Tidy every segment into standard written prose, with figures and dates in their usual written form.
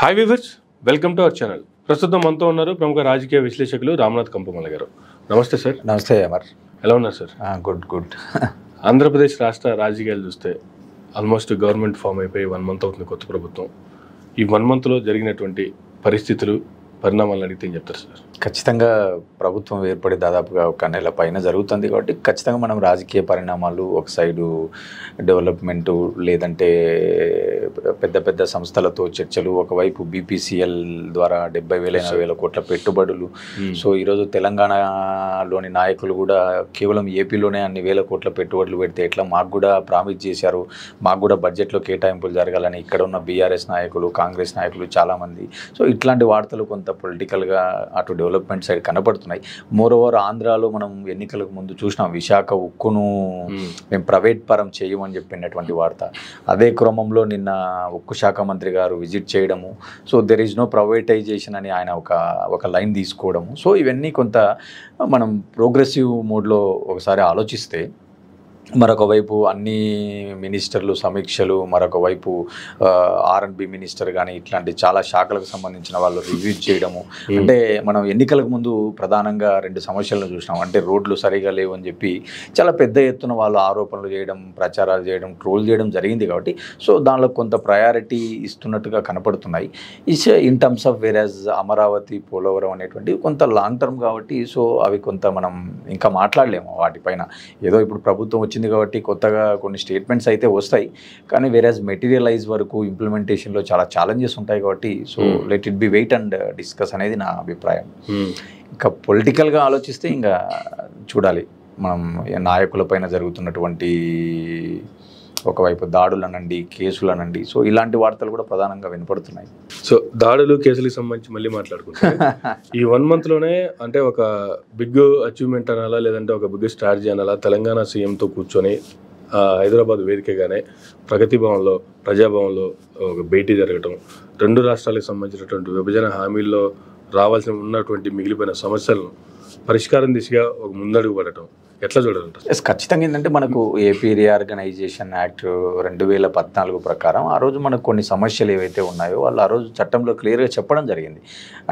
Hi viewers, welcome to our channel. ప్రస్తుతం మనతో ఉన్నారు ప్రముఖ రాజకీయ విశ్లేషకులు రామ్నాథ్ కంపమల్ల గారు. నమస్తే సార్. నమస్తే అమర్. ఎలా ఉన్నారు సార్? గుడ్. ఆంధ్రప్రదేశ్ రాష్ట్ర రాజకీయాలు చూస్తే ఆల్మోస్ట్ గవర్నమెంట్ ఫామ్ అయిపోయి 1 month అవుతుంది కొత్త ప్రభుత్వం. ఈ 1 monthలో జరిగినటువంటి పరిస్థితులు, పరిణామాలను అడిగితే ఏం చెప్తారు సార్? ఖచ్చితంగా ప్రభుత్వం ఏర్పడి దాదాపుగా 1 నెల పైన జరుగుతుంది కాబట్టి ఖచ్చితంగా మనం రాజకీయ పరిణామాలు, ఒక సైడు డెవలప్మెంటు, లేదంటే పెద్ద పెద్ద సంస్థలతో చర్చలు, ఒకవైపు బీపీసీఎల్ ద్వారా 70,000 80,000 కోట్ల పెట్టుబడులు. సో ఈరోజు తెలంగాణలోని నాయకులు కూడా కేవలం ఏపీలోనే అన్ని వేల కోట్ల పెట్టుబడులు పెడితే ఎట్లా, మాకు కూడా ప్రామిస్ చేశారు, మాకు కూడా బడ్జెట్లో కేటాయింపులు జరగాలని ఇక్కడ ఉన్న బీఆర్ఎస్ నాయకులు, కాంగ్రెస్ నాయకులు చాలామంది. సో ఇట్లాంటి వార్తలు కొంత పొలిటికల్గా అటు డెవలప్మెంట్ సైడ్ కనపడుతున్నాయి. మోరోవర్ ఆంధ్రాలో మనం ఎన్నికలకు ముందు చూసినాం, విశాఖ ఉక్కును మేము ప్రైవేట్ పరం చేయమని చెప్పినటువంటి వార్త. అదే క్రమంలో నిన్న ఉక్కు శాఖ మంత్రి గారు విజిట్ చేయడము, so there is no privatisation అని ఆయన ఒక లైన్ తీసుకోవడము. సో ఇవన్నీ కొంత మనం ప్రోగ్రెసివ్ మోడ్లో ఒకసారి ఆలోచిస్తే, మరొక వైపు అన్ని మినిస్టర్లు సమీక్షలు, మరొక వైపు R&B మినిస్టర్ కానీ ఇట్లాంటి చాలా శాఖలకు సంబంధించిన వాళ్ళు రివ్యూ చేయడము. అంటే మనం ఎన్నికలకు ముందు ప్రధానంగా 2 సమస్యలను చూసినాం. అంటే రోడ్లు సరిగా లేవు అని చెప్పి చాలా పెద్ద ఎత్తున వాళ్ళు ఆరోపణలు చేయడం, ప్రచారాలు చేయడం, ట్రోల్ చేయడం జరిగింది కాబట్టి సో దానిలో కొంత ప్రయారిటీ ఇస్తున్నట్టుగా కనపడుతున్నాయి. ఇన్ టర్మ్స్ ఆఫ్ వేరాజ్ అమరావతి, పోలవరం అనేటువంటి కొంత లాంగ్ టర్మ్ కాబట్టి సో అవి కొంత మనం ఇంకా మాట్లాడలేము వాటిపైన. ఏదో ఇప్పుడు ప్రభుత్వం వచ్చింది కాబట్టి కొత్తగా కొన్ని స్టేట్మెంట్స్ అయితే వస్తాయి, కానీ వేరేజ్ మెటీరియలైజ్ వరకు ఇంప్లిమెంటేషన్లో చాలా ఛాలెంజెస్ ఉంటాయి కాబట్టి so let it be wait and discuss అనేది నా అభిప్రాయం. ఇంకా పొలిటికల్గా ఆలోచిస్తే ఇంకా చూడాలి, మనం నాయకులపైన జరుగుతున్నటువంటి ఒకవైపు దాడులనండి, కేసులనండి, సో ఇలాంటి వార్తలు కూడా ప్రధానంగా వినపడుతున్నాయి. సో దాడులు, కేసులకు సంబంధించి మళ్ళీ మాట్లాడుకుంటాం. ఈ 1 monthలోనే అంటే ఒక బిగ్ అచీవ్మెంట్ అనాలా, లేదంటే ఒక బిగ్ స్ట్రాటజీ అనాలా, తెలంగాణ సీఎంతో కూర్చొని హైదరాబాద్ వేదికగానే ప్రగతి భవన్లో, ప్రజాభవన్లో ఒక భేటీ జరగటం, 2 రాష్ట్రాలకు సంబంధించినటువంటి విభజన హామీల్లో రావాల్సి ఉన్నటువంటి మిగిలిపోయిన సమస్యలను పరిష్కారం దిశగా ఒక ముందడుగు పడటం ఎట్లా చూడాలంటారు? ఖచ్చితంగా ఏంటంటే మనకు ఏపీ రీఆర్గనైజేషన్ యాక్ట్ 2014 ప్రకారం ఆ రోజు మనకు కొన్ని సమస్యలు ఏవైతే ఉన్నాయో వాళ్ళు ఆ రోజు చట్టంలో క్లియర్గా చెప్పడం జరిగింది.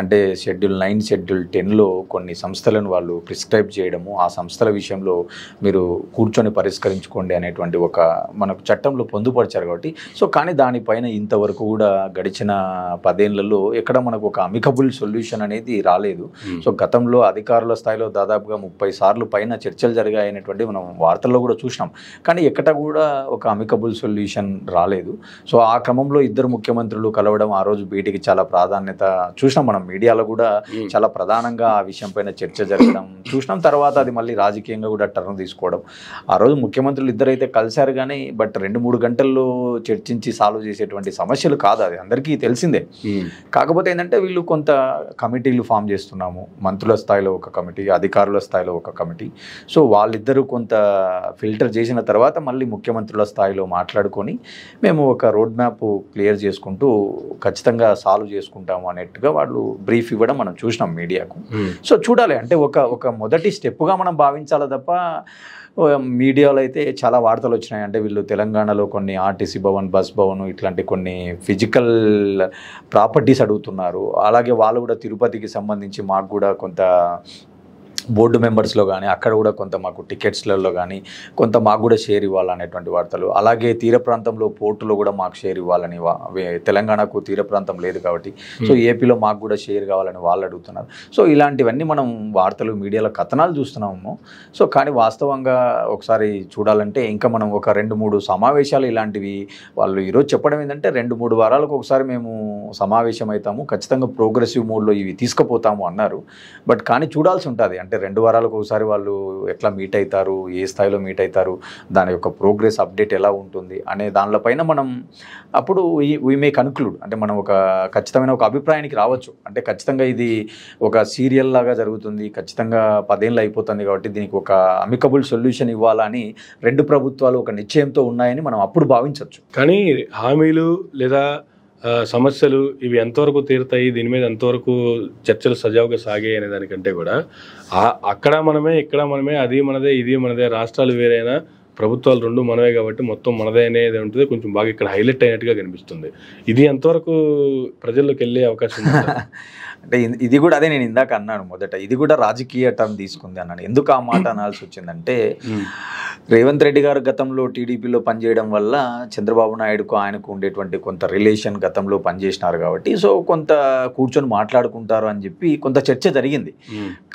అంటే షెడ్యూల్ 9, షెడ్యూల్ 10లో కొన్ని సంస్థలను వాళ్ళు ప్రిస్క్రైబ్ చేయడము, ఆ సంస్థల విషయంలో మీరు కూర్చొని పరిష్కరించుకోండి అనేటువంటి ఒక మనకు చట్టంలో పొందుపరిచారు కాబట్టి సో కానీ దానిపైన ఇంతవరకు కూడా గడిచిన 10 ఏళ్లలో ఎక్కడ మనకు ఒక అమికబుల్ సొల్యూషన్ అనేది రాలేదు. సో గతంలో అధికారుల స్థాయిలో దాదాపుగా 30 సార్లు పైన చర్చలు జరిగాయనేటువంటి మనం వార్తల్లో కూడా చూసినాం, కానీ ఎక్కడ కూడా ఒక అమికబుల్ సొల్యూషన్ రాలేదు. సో ఆ క్రమంలో 2 ముఖ్యమంత్రులు కలవడం, ఆ రోజు భేటీకి చాలా ప్రాధాన్యత చూసినాం. మనం మీడియాలో కూడా చాలా ప్రధానంగా ఆ విషయం పైన చర్చ జరగడం చూసినాం. తర్వాత అది మళ్ళీ రాజకీయంగా కూడా టర్న్ తీసుకోవడం. ఆ రోజు ముఖ్యమంత్రులు ఇద్దరైతే కలిశారు కానీ బట్ 2-3 గంటల్లో చర్చించి సాల్వ్ చేసేటువంటి సమస్యలు కాదు, అది అందరికీ తెలిసిందే. కాకపోతే ఏంటంటే వీళ్ళు కొంత కమిటీలు ఫామ్ చేస్తున్నాము, మంత్రుల స్థాయిలో ఒక కమిటీ, అధికారుల స్థాయిలో ఒక కమిటీ. సో వాళ్ళిద్దరూ కొంత ఫిల్టర్ చేసిన తర్వాత మళ్ళీ ముఖ్యమంత్రుల స్థాయిలో మాట్లాడుకొని మేము ఒక రోడ్ మ్యాప్ క్లియర్ చేసుకుంటూ ఖచ్చితంగా సాల్వ్ చేసుకుంటాము అన్నట్టుగా వాళ్ళు బ్రీఫ్ ఇవ్వడం మనం చూసినాం మీడియాకు. సో చూడాలి, అంటే ఒక మొదటి స్టెప్గా మనం భావించాలి తప్ప మీడియాలో అయితే చాలా వార్తలు వచ్చినాయి. అంటే వీళ్ళు తెలంగాణలో కొన్ని ఆర్టీసీ భవన్, బస్ భవన్ ఇట్లాంటి కొన్ని ఫిజికల్ ప్రాపర్టీస్ అడుగుతున్నారు. అలాగే వాళ్ళు కూడా తిరుపతికి సంబంధించి మాకు కూడా కొంత బోర్డు మెంబర్స్లో కానీ అక్కడ కూడా కొంత మాకు టికెట్స్లలో కానీ కొంత మాకు కూడా షేర్ ఇవ్వాలనేటువంటి వార్తలు. అలాగే తీర ప్రాంతంలో పోర్టులో కూడా మాకు షేర్ ఇవ్వాలని, తెలంగాణకు తీర ప్రాంతం లేదు కాబట్టి సో ఏపీలో మాకు కూడా షేర్ కావాలని వాళ్ళు అడుగుతున్నారు. సో ఇలాంటివన్నీ మనం వార్తలు, మీడియాలో కథనాలు చూస్తున్నాము. సో కానీ వాస్తవంగా ఒకసారి చూడాలంటే ఇంకా మనం ఒక 2-3 సమావేశాలు ఇలాంటివి వాళ్ళు ఈరోజు చెప్పడం ఏంటంటే 2-3 వారాలకు ఒకసారి మేము సమావేశం అవుతాము, ఖచ్చితంగా ప్రోగ్రెసివ్ మోడ్లో ఇవి తీసుకుపోతాము అన్నారు. బట్ కానీ చూడాల్సి ఉంటుంది, అంటే 2 వారాలకు ఒకసారి వాళ్ళు ఎట్లా మీట్ అవుతారు, ఏ స్థాయిలో మీట్ అవుతారు, దాని యొక్క ప్రోగ్రెస్ అప్డేట్ ఎలా ఉంటుంది అనే దానిపైన మనం అప్పుడు వీ మే కన్క్లూడ్, అంటే మనం ఒక ఖచ్చితమైన ఒక అభిప్రాయానికి రావచ్చు. అంటే ఖచ్చితంగా ఇది ఒక సీరియల్ లాగా జరుగుతుంది, ఖచ్చితంగా 10 ఏళ్ళు అయిపోతుంది కాబట్టి దీనికి ఒక అమికబుల్ సొల్యూషన్ ఇవ్వాలని 2 ప్రభుత్వాలు ఒక నిశ్చయంతో ఉన్నాయని మనం అప్పుడు భావించవచ్చు. కానీ హామీలు లేదా సమస్యలు ఇవి ఎంతవరకు తీరుతాయి, దీని మీద ఎంతవరకు చర్చలు సజావుగా సాగాయి అనే దానికంటే కూడా అక్కడ మనమే, ఇక్కడ మనమే, అది మనదే, ఇది మనదే, రాష్ట్రాలు వేరైనా ప్రభుత్వాలు రెండు మనవే కాబట్టి మొత్తం మనదే అనేది ఉంటుంది, కొంచెం బాగా ఇక్కడ హైలైట్ అయినట్టుగా కనిపిస్తుంది. ఇది ఎంతవరకు ప్రజల్లోకి వెళ్ళే అవకాశం ఉంది? అంటే ఇది కూడా అదే నేను ఇందాక అన్నాను మొదట, ఇది కూడా రాజకీయ టర్న్ తీసుకుంది అన్నాను. ఎందుకు ఆ మాట అనాల్సి వచ్చిందంటే రేవంత్ రెడ్డి గారు గతంలో టీడీపీలో పనిచేయడం వల్ల చంద్రబాబు నాయుడుకు ఆయనకు ఉండేటువంటి కొంత రిలేషన్ గతంలో పనిచేసినారు కాబట్టి సో కొంత కూర్చొని మాట్లాడుకుంటారు అని చెప్పి కొంత చర్చ జరిగింది.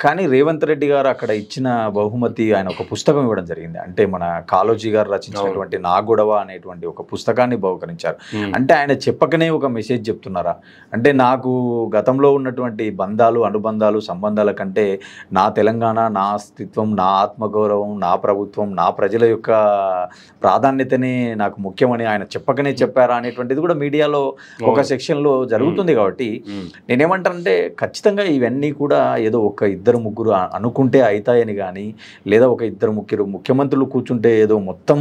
కానీ రేవంత్ రెడ్డి గారు అక్కడ ఇచ్చిన బహుమతి ఆయన ఒక పుస్తకం ఇవ్వడం జరిగింది. అంటే మన కాళోజీ గారు రచించినటువంటి నా గొడవ అనేటువంటి ఒక పుస్తకాన్ని బహుకరించారు. అంటే ఆయన చెప్పకనే ఒక మెసేజ్ చెప్తున్నారా అంటే నాకు గతంలో ఉన్నటువంటి బంధాలు అనుబంధాలు సంబంధాల కంటే నా తెలంగాణ, నా అస్తిత్వం, నా ఆత్మగౌరవం, నా ప్రభుత్వం, నా ప్రజల యొక్క ప్రాధాన్యతనే నాకు ముఖ్యమని ఆయన చెప్పకనే చెప్పారా అనేటువంటిది కూడా మీడియాలో ఒక సెక్షన్లో జరుగుతుంది. కాబట్టి నేనేమంటానంటే ఖచ్చితంగా ఇవన్నీ కూడా ఏదో ఒక ఇద్దరు ముగ్గురు అనుకుంటే అవుతాయని కానీ, లేదా ఒక ఇద్దరు ముగ్గురు ముఖ్యమంత్రులు కూర్చుంటే ఏదో మొత్తం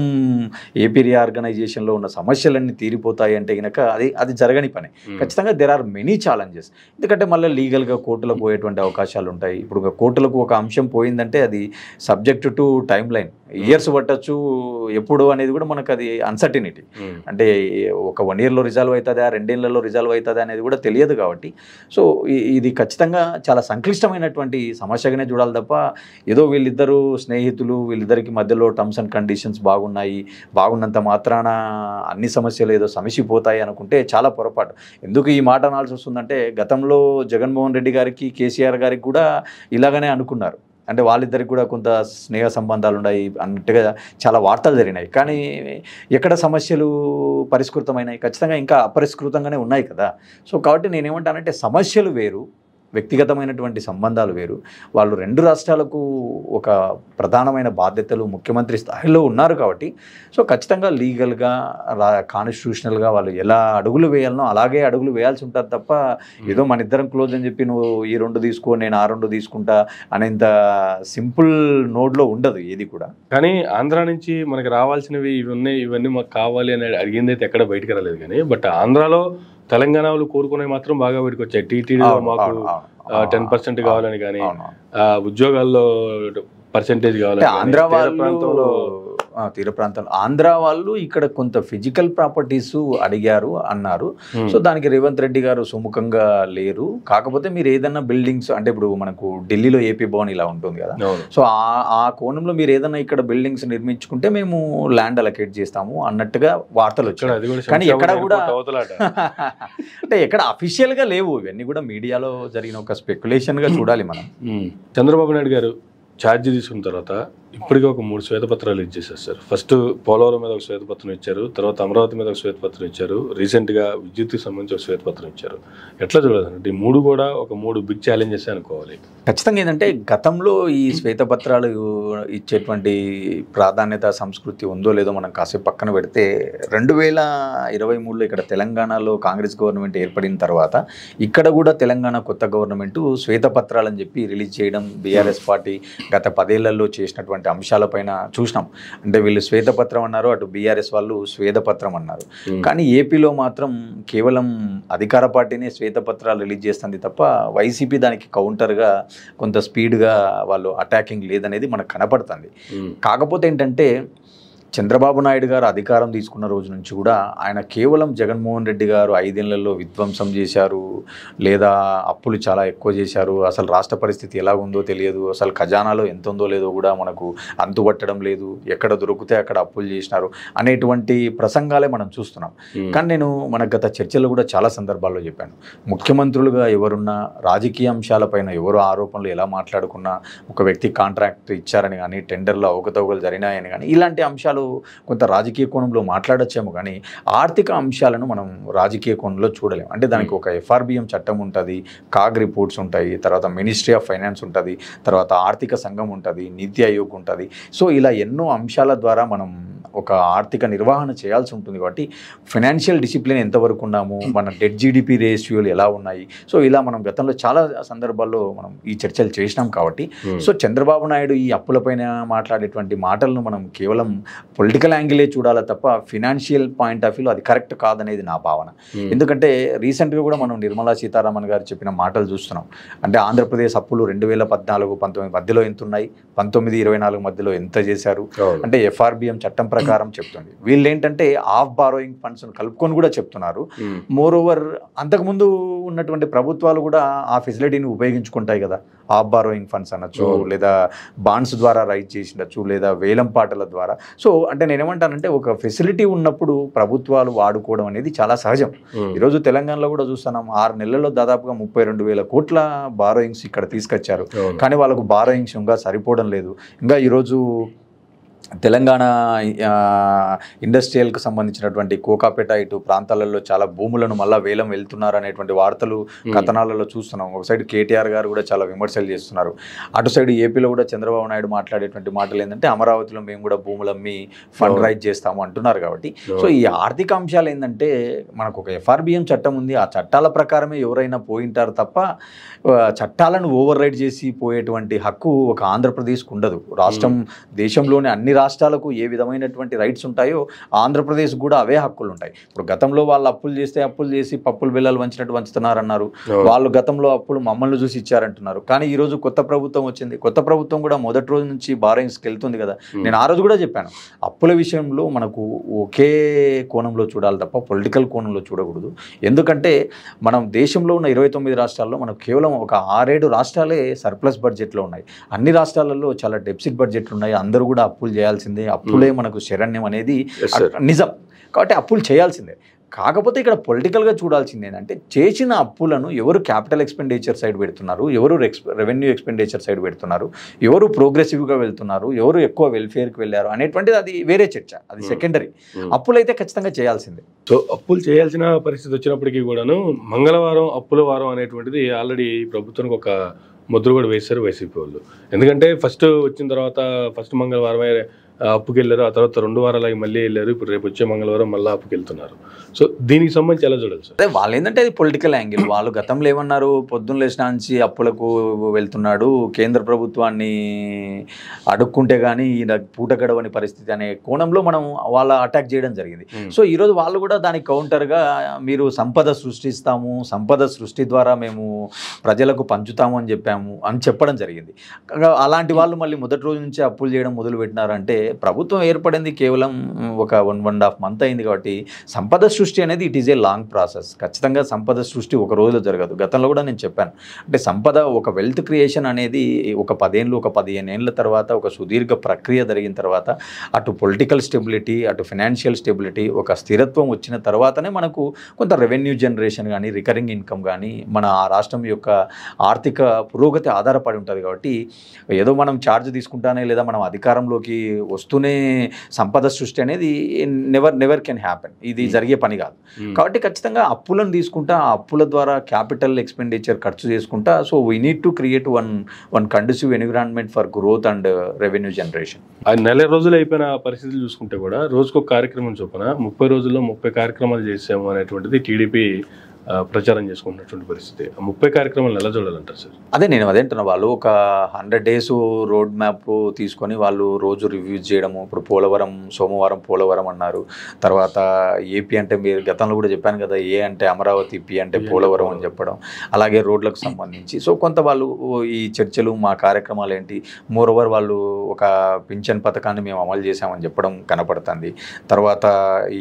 ఏపీ రీఆర్గనైజేషన్లో ఉన్న సమస్యలన్నీ తీరిపోతాయి అంటే కనుక అది జరగని పని. ఖచ్చితంగా దెర్ ఆర్ మెనీ ఛాలెంజెస్. ఎందుకంటే మళ్ళీ లీగల్గా కోర్టులకు పోయేటువంటి అవకాశాలు ఉంటాయి. ఇప్పుడు కోర్టులకు ఒక అంశం పోయిందంటే అది subject to timeline, years పట్టచ్చు ఎప్పుడు అనేది కూడా మనకు అది అన్సర్టినిటీ. అంటే ఒక 1 yearలో రిజాల్వ్ అవుతుందా 2 ఏళ్లలో రిజాల్వ్ అవుతుందా అనేది కూడా తెలియదు. కాబట్టి సో ఇది ఖచ్చితంగా చాలా సంక్లిష్టమైనటువంటి సమస్యగానే చూడాలి తప్ప ఏదో వీళ్ళిద్దరూ స్నేహితులు, వీళ్ళిద్దరికి మధ్యలో టర్మ్స్ అండ్ కండిషన్స్ బాగున్నంత మాత్రాన అన్ని సమస్యలు ఏదో సమసిపోతాయి అనుకుంటే చాలా పొరపాటు. ఎందుకు ఈ మాట అనాల్సి వస్తుందంటే గతంలో జగన్మోహన్ రెడ్డి గారికి, కేసీఆర్ గారికి కూడా ఇలాగనే అనుకున్నారు. అంటే వాళ్ళిద్దరికి కూడా కొంత స్నేహ సంబంధాలు ఉన్నాయి అన్నట్టుగా చాలా వార్తలు జరిగినాయి. కానీ ఎక్కడ సమస్యలు పరిష్కృతమైనాయి? ఖచ్చితంగా ఇంకా అపరిష్కృతంగానే ఉన్నాయి కదా. సో కాబట్టి నేనేమంటానంటే సమస్యలు వేరు, వ్యక్తిగతమైనటువంటి సంబంధాలు వేరు. వాళ్ళు 2 రాష్ట్రాలకు ఒక ప్రధానమైన బాధ్యతలు ముఖ్యమంత్రి స్థాయిలో ఉన్నారు కాబట్టి సో ఖచ్చితంగా లీగల్గా కాన్స్టిట్యూషనల్గా వాళ్ళు ఎలా అడుగులు వేయాలనో అలాగే అడుగులు వేయాల్సి ఉంటుంది తప్ప ఏదో మన ఇద్దరం క్లోజ్ అని చెప్పి నువ్వు ఈ 2 తీసుకో నేను ఆ 2 తీసుకుంటా అనేంత సింపుల్ నోడ్లో ఉండదు ఏది కూడా. కానీ ఆంధ్ర నుంచి మనకి రావాల్సినవి ఇవి ఉన్నాయి, ఇవన్నీ మాకు కావాలి అని అడిగింది అయితే ఎక్కడ బయటకు రాలేదు. కానీ బట్ ఆంధ్రాలో తెలంగాణ వాళ్ళు కోరుకునే మాత్రం బాగా బయటకు వచ్చాయి. టీటీడీలో మాకు 10% కావాలని, కానీ ఉద్యోగాల్లో పర్సెంటేజ్ కావాలి. ఆంధ్ర ప్రాంతంలో తీర ప్రాంతంలో ఆంధ్ర వాళ్ళు ఇక్కడ కొంత ఫిజికల్ ప్రాపర్టీస్ అడిగారు అన్నారు. సో దానికి రేవంత్ రెడ్డి గారు సుముఖంగా లేరు. కాకపోతే మీరు ఏదన్నా బిల్డింగ్స్ అంటే ఇప్పుడు మనకు ఢిల్లీలో ఏపీ భవన్ ఇలా ఉంటుంది కదా, సో ఆ కోణంలో మీరు ఏదన్నా ఇక్కడ బిల్డింగ్స్ నిర్మించుకుంటే మేము ల్యాండ్ అలొకేట్ చేస్తాము అన్నట్టుగా వార్తలు వచ్చాయి. కానీ ఎక్కడ కూడా అంటే ఎక్కడ అఫీషియల్ గా లేవు. ఇవన్నీ కూడా మీడియాలో జరిగిన ఒక స్పెక్యులేషన్ గా చూడాలి మనం. చంద్రబాబు నాయుడు గారు ఛార్జ్ తీసుకున్న తర్వాత ఇప్పటికే ఒక 3 శ్వేతపత్రాలు ఇచ్చేసేస్తారు. ఫస్ట్ పోలవరం మీద ఒక శ్వేతపత్రం ఇచ్చారు, తర్వాత అమరావతి మీద ఒక శ్వేతపత్రం ఇచ్చారు, రీసెంట్గా విద్యుత్కి సంబంధించి ఒక శ్వేతపత్రం ఇచ్చారు. ఎట్లా చూడాలంటే ఈ 3 కూడా ఒక 3 బిగ్ ఛాలెంజెస్ అనుకోవాలి. ఖచ్చితంగా ఏంటంటే గతంలో ఈ శ్వేతపత్రాలు ఇచ్చేటువంటి ప్రాధాన్యత సంస్కృతి ఉందో లేదో మనం కాసేపు పక్కన పెడితే 2023లో ఇక్కడ తెలంగాణలో కాంగ్రెస్ గవర్నమెంట్ ఏర్పడిన తర్వాత ఇక్కడ కూడా తెలంగాణ కొత్త గవర్నమెంట్ శ్వేతపత్రాలని చెప్పి రిలీజ్ చేయడం బీఆర్ఎస్ పార్టీ గత 10 ఏళ్లలో చేసినటువంటి అంశాలపైన చూసినాం. అంటే వీళ్ళు శ్వేతపత్రం అన్నారు, అటు బీఆర్ఎస్ వాళ్ళు శ్వేతపత్రం అన్నారు. కానీ ఏపీలో మాత్రం కేవలం అధికార పార్టీనే శ్వేతపత్రాలు రిలీజ్ చేస్తుంది తప్ప వైసీపీ దానికి కౌంటర్గా కొంత స్పీడ్గా వాళ్ళు అటాకింగ్ లేదనేది మనకు కనపడుతుంది. కాకపోతే ఏంటంటే చంద్రబాబు నాయుడు గారు అధికారం తీసుకున్న రోజు నుంచి కూడా ఆయన కేవలం జగన్మోహన్ రెడ్డి గారు 5 ఏళ్లలో విధ్వంసం చేశారు, లేదా అప్పులు చాలా ఎక్కువ చేశారు, అసలు రాష్ట్ర పరిస్థితి ఎలా ఉందో తెలియదు, అసలు ఖజానాలో ఎంత ఉందో లేదో కూడా మనకు అంతుపట్టడం లేదు, ఎక్కడ దొరికితే అక్కడ అప్పులు చేసినారు అనేటువంటి ప్రసంగాలే మనం చూస్తున్నాం. కానీ నేను మన గత చర్చలో కూడా చాలా సందర్భాల్లో చెప్పాను, ముఖ్యమంత్రులుగా ఎవరున్నా రాజకీయ అంశాలపైన ఎవరు ఆరోపణలు ఎలా మాట్లాడుకున్నా, ఒక వ్యక్తి కాంట్రాక్ట్ ఇచ్చారని కానీ టెండర్లో అవకతవకలు జరిగినాయని కానీ ఇలాంటి అంశాలు కొంత రాజకీయ కోణంలో మాట్లాడచ్చేమో కానీ ఆర్థిక అంశాలను మనం రాజకీయ కోణంలో చూడలేము. అంటే దానికి ఒక FRBM చట్టం ఉంటుంది, కాగ్ రిపోర్ట్స్ ఉంటాయి, తర్వాత మినిస్ట్రీ ఆఫ్ ఫైనాన్స్ ఉంటుంది, తర్వాత ఆర్థిక సంఘం ఉంటుంది, నీతి ఆయోగ్ ఉంటుంది. సో ఇలా ఎన్నో అంశాల ద్వారా మనం ఒక ఆర్థిక నిర్వహణ చేయాల్సి ఉంటుంది. కాబట్టి ఫైనాన్షియల్ డిసిప్లిన్ ఎంతవరకు ఉన్నాము, మన డెట్ జీడిపి రేషియోలు ఎలా ఉన్నాయి, సో ఇలా మనం గతంలో చాలా సందర్భాల్లో మనం ఈ చర్చలు చేసినాం. కాబట్టి సో చంద్రబాబు నాయుడు ఈ అప్పులపైన మాట్లాడేటువంటి మాటలను మనం కేవలం పొలిటికల్ యాంగిలే చూడాలి తప్ప ఫినాన్షియల్ పాయింట్ ఆఫ్ వ్యూలో అది కరెక్ట్ కాదనేది నా భావన. ఎందుకంటే రీసెంట్గా కూడా మనం నిర్మలా సీతారామన్ గారు చెప్పిన మాటలు చూస్తున్నాం. అంటే ఆంధ్రప్రదేశ్ అప్పులు 2014-19 మధ్యలో ఎంత ఉన్నాయి, 19-24 మధ్యలో ఎంత చేశారు అంటే FRBM చట్టం ప్రకారం చెప్తుంది. వీళ్ళు ఏంటంటే ఆఫ్ బారోయింగ్ ఫండ్స్ కలుపుకొని కూడా చెప్తున్నారు. మోర్ ఓవర్ అంతకుముందు ఉన్నటువంటి ప్రభుత్వాలు కూడా ఆ ఫెసిలిటీని ఉపయోగించుకుంటాయి కదా, ఆఫ్ బారోయింగ్ ఫండ్స్ అనొచ్చు, లేదా బాండ్స్ ద్వారా రైజ్ చేసిండొచ్చు, లేదా వేలం పాటల ద్వారా. సో అంటే నేనేమంటానంటే ఒక ఫెసిలిటీ ఉన్నప్పుడు ప్రభుత్వాలు వాడుకోవడం అనేది చాలా సహజం. ఈరోజు తెలంగాణలో కూడా చూస్తున్నాం, 6 నెలల్లో దాదాపుగా 32,000 కోట్ల బారోయింగ్స్ ఇక్కడ తీసుకొచ్చారు. కానీ వాళ్ళకు బారోయింగ్స్ ఇంకా సరిపోవడం లేదు. ఇంకా ఈరోజు తెలంగాణ ఇండస్ట్రియల్కి సంబంధించినటువంటి కోకాపేట ఇటు ప్రాంతాలలో చాలా భూములను మళ్ళీ వేలం వెళ్తున్నారు అనేటువంటి వార్తలు కథనాలలో చూస్తున్నాం. ఒక సైడ్ కేటీఆర్ గారు కూడా చాలా విమర్శలు చేస్తున్నారు. అటు సైడ్ ఏపీలో కూడా చంద్రబాబు నాయుడు మాట్లాడేటువంటి మాటలు ఏంటంటే అమరావతిలో మేము కూడా భూములు అమ్మి ఫండ్ రైజ్ చేస్తాము అంటున్నారు. కాబట్టి సో ఈ ఆర్థిక అంశాలు ఏంటంటే మనకు ఒక FRBM చట్టం ఉంది, ఆ చట్టాల ప్రకారమే ఎవరైనా పోయింటారు తప్ప చట్టాలను ఓవర్ రైడ్ చేసి పోయేటువంటి హక్కు ఒక ఆంధ్రప్రదేశ్కు ఉండదు. రాష్ట్రం దేశంలోని అన్ని రాష్ట్రాలకు ఏ విధమైనటువంటి రైట్స్ ఉంటాయో ఆంధ్రప్రదేశ్ కూడా అవే హక్కులు ఉంటాయి. ఇప్పుడు గతంలో వాళ్ళు అప్పులు చేసి పప్పులు బిల్లలు వంచినట్టు వంచుతున్నారన్నారు. వాళ్ళు గతంలో అప్పులు మమ్మల్ని చూసి ఇచ్చారంటున్నారు. కానీ ఈ రోజు కొత్త ప్రభుత్వం వచ్చింది, కొత్త ప్రభుత్వం కూడా మొదటి రోజు నుంచి బారోయింగ్స్కి వెళ్తుంది కదా. నేను ఆ రోజు కూడా చెప్పాను, అప్పుల విషయంలో మనకు ఒకే కోణంలో చూడాలి తప్ప పొలిటికల్ కోణంలో చూడకూడదు. ఎందుకంటే మనం దేశంలో ఉన్న 29 రాష్ట్రాల్లో మనకు కేవలం ఒక 6-7 రాష్ట్రాలే సర్ప్లస్ బడ్జెట్లో ఉన్నాయి. అన్ని రాష్ట్రాలలో చాలా డెఫిసిట్ బడ్జెట్లు ఉన్నాయి. అందరూ కూడా అప్పులు చేయాల్సిందే, అప్పులే మనకు శరణ్యం అనేది నిజం. కాబట్టి అప్పులు చేయాల్సిందే. కాకపోతే ఇక్కడ పొలిటికల్గా చూడాల్సింది ఏంటంటే చేసిన అప్పులను ఎవరు క్యాపిటల్ ఎక్స్పెండిచర్ సైడ్ పెడుతున్నారు, ఎవరు రెవెన్యూ ఎక్స్పెండిచర్ సైడ్ పెడుతున్నారు, ఎవరు ప్రోగ్రెసివ్గా వెళ్తున్నారు, ఎవరు ఎక్కువ వెల్ఫేర్కి వెళ్ళారు అనేటువంటిది అది వేరే చర్చ, అది సెకండరీ. అప్పులైతే ఖచ్చితంగా చేయాల్సిందే. సో అప్పులు చేయాల్సిన పరిస్థితి వచ్చినప్పటికీ కూడాను మంగళవారం అప్పుల వారం అనేటువంటిది ఆల్రెడీ ప్రభుత్వానికి ఒక ముద్ర కూడా వేశారు వైసీపీ వాళ్ళు. ఎందుకంటే ఫస్ట్ వచ్చిన తర్వాత ఫస్ట్ మంగళవారమే అప్పుకి వెళ్ళారు, ఆ తర్వాత 2 వారాలకి మళ్ళీ వెళ్ళారు, ఇప్పుడు రేపు వచ్చే మంగళవారం మళ్ళీ అప్పుకి వెళ్తున్నారు. సో దీనికి సంబంధించి ఎలా చూడాలి సార్? అదే వాళ్ళు ఏంటంటే అది పొలిటికల్ యాంగిల్. వాళ్ళు గతంలో ఏమన్నారు, పొద్దున్న లేచిన నుంచి అప్పులకు వెళ్తున్నాడు, కేంద్ర ప్రభుత్వాన్ని అడుక్కుంటే కానీ ఈయన పూట గడవని పరిస్థితి అనే కోణంలో మనం వాళ్ళ అటాక్ చేయడం జరిగింది. సో ఈరోజు వాళ్ళు కూడా దానికి కౌంటర్గా మీరు సంపద సృష్టిస్తాము, సంపద సృష్టి ద్వారా మేము ప్రజలకు పంచుతాము అని చెప్పడం జరిగింది. అలాంటి వాళ్ళు మళ్ళీ మొదటి రోజు నుంచి అప్పులు చేయడం మొదలు పెట్టినారంటే ప్రభుత్వం ఏర్పడింది కేవలం ఒక 1.5 మంత్ అయింది. కాబట్టి సంపద సృష్టి అనేది it is a long process. ఖచ్చితంగా సంపద సృష్టి ఒక రోజులో జరగదు. గతంలో కూడా నేను చెప్పాను, అంటే సంపద ఒక వెల్త్ క్రియేషన్ అనేది ఒక 10 ఏళ్ళు, ఒక 15 ఏళ్ళ తర్వాత ఒక సుదీర్ఘ ప్రక్రియ జరిగిన తర్వాత అటు పొలిటికల్ స్టెబిలిటీ, అటు ఫైనాన్షియల్ స్టెబిలిటీ, ఒక స్థిరత్వం వచ్చిన తర్వాతనే మనకు కొంత రెవెన్యూ జనరేషన్ కానీ రికరింగ్ ఇన్కమ్ కానీ మన ఆ రాష్ట్రం యొక్క ఆర్థిక పురోగతి ఆధారపడి ఉంటుంది. కాబట్టి ఏదో మనం ఛార్జ్ తీసుకుంటానే లేదా మనం అధికారంలోకి వస్తూనే సంపద సృష్టి అనేది నెవర్ కెన్ హ్యాపెన్. ఇది జరిగే పని కాదు. కాబట్టి ఖచ్చితంగా అప్పులను తీసుకుంటా, ఆ అప్పుల ద్వారా క్యాపిటల్ ఎక్స్పెండిచర్ ఖర్చు చేసుకుంటా. So we need to create one conducive environment for growth and revenue generation. ఆ 4 రోజులు అయిపోయిన పరిస్థితులు చూసుకుంటే కూడా రోజుకొక కార్యక్రమం చొప్పున 30 రోజుల్లో 30 కార్యక్రమాలు చేసాము అనేటువంటిది టీడీపీ ప్రచారం చేసుకుంటున్నటువంటి పరిస్థితి. 30 కార్యక్రమాలు ఎలా చూడాలంటారు సార్? అదే నేను అదేంటున్నా, వాళ్ళు ఒక 100 days రోడ్ మ్యాప్ తీసుకొని వాళ్ళు రోజు రివ్యూస్ చేయడము. ఇప్పుడు సోమవారం పోలవరం అన్నారు, తర్వాత ఏపీ అంటే మీరు గతంలో కూడా చెప్పాను కదా, ఏ అంటే అమరావతి, పి అంటే పోలవరం అని చెప్పడం, అలాగే రోడ్లకు సంబంధించి. సో కొంత వాళ్ళు ఈ చర్చలు మా కార్యక్రమాలు ఏంటి, మోరోవర్ వాళ్ళు ఒక పింఛన్ పథకాన్ని మేము అమలు చేశామని చెప్పడం కనపడుతుంది. తర్వాత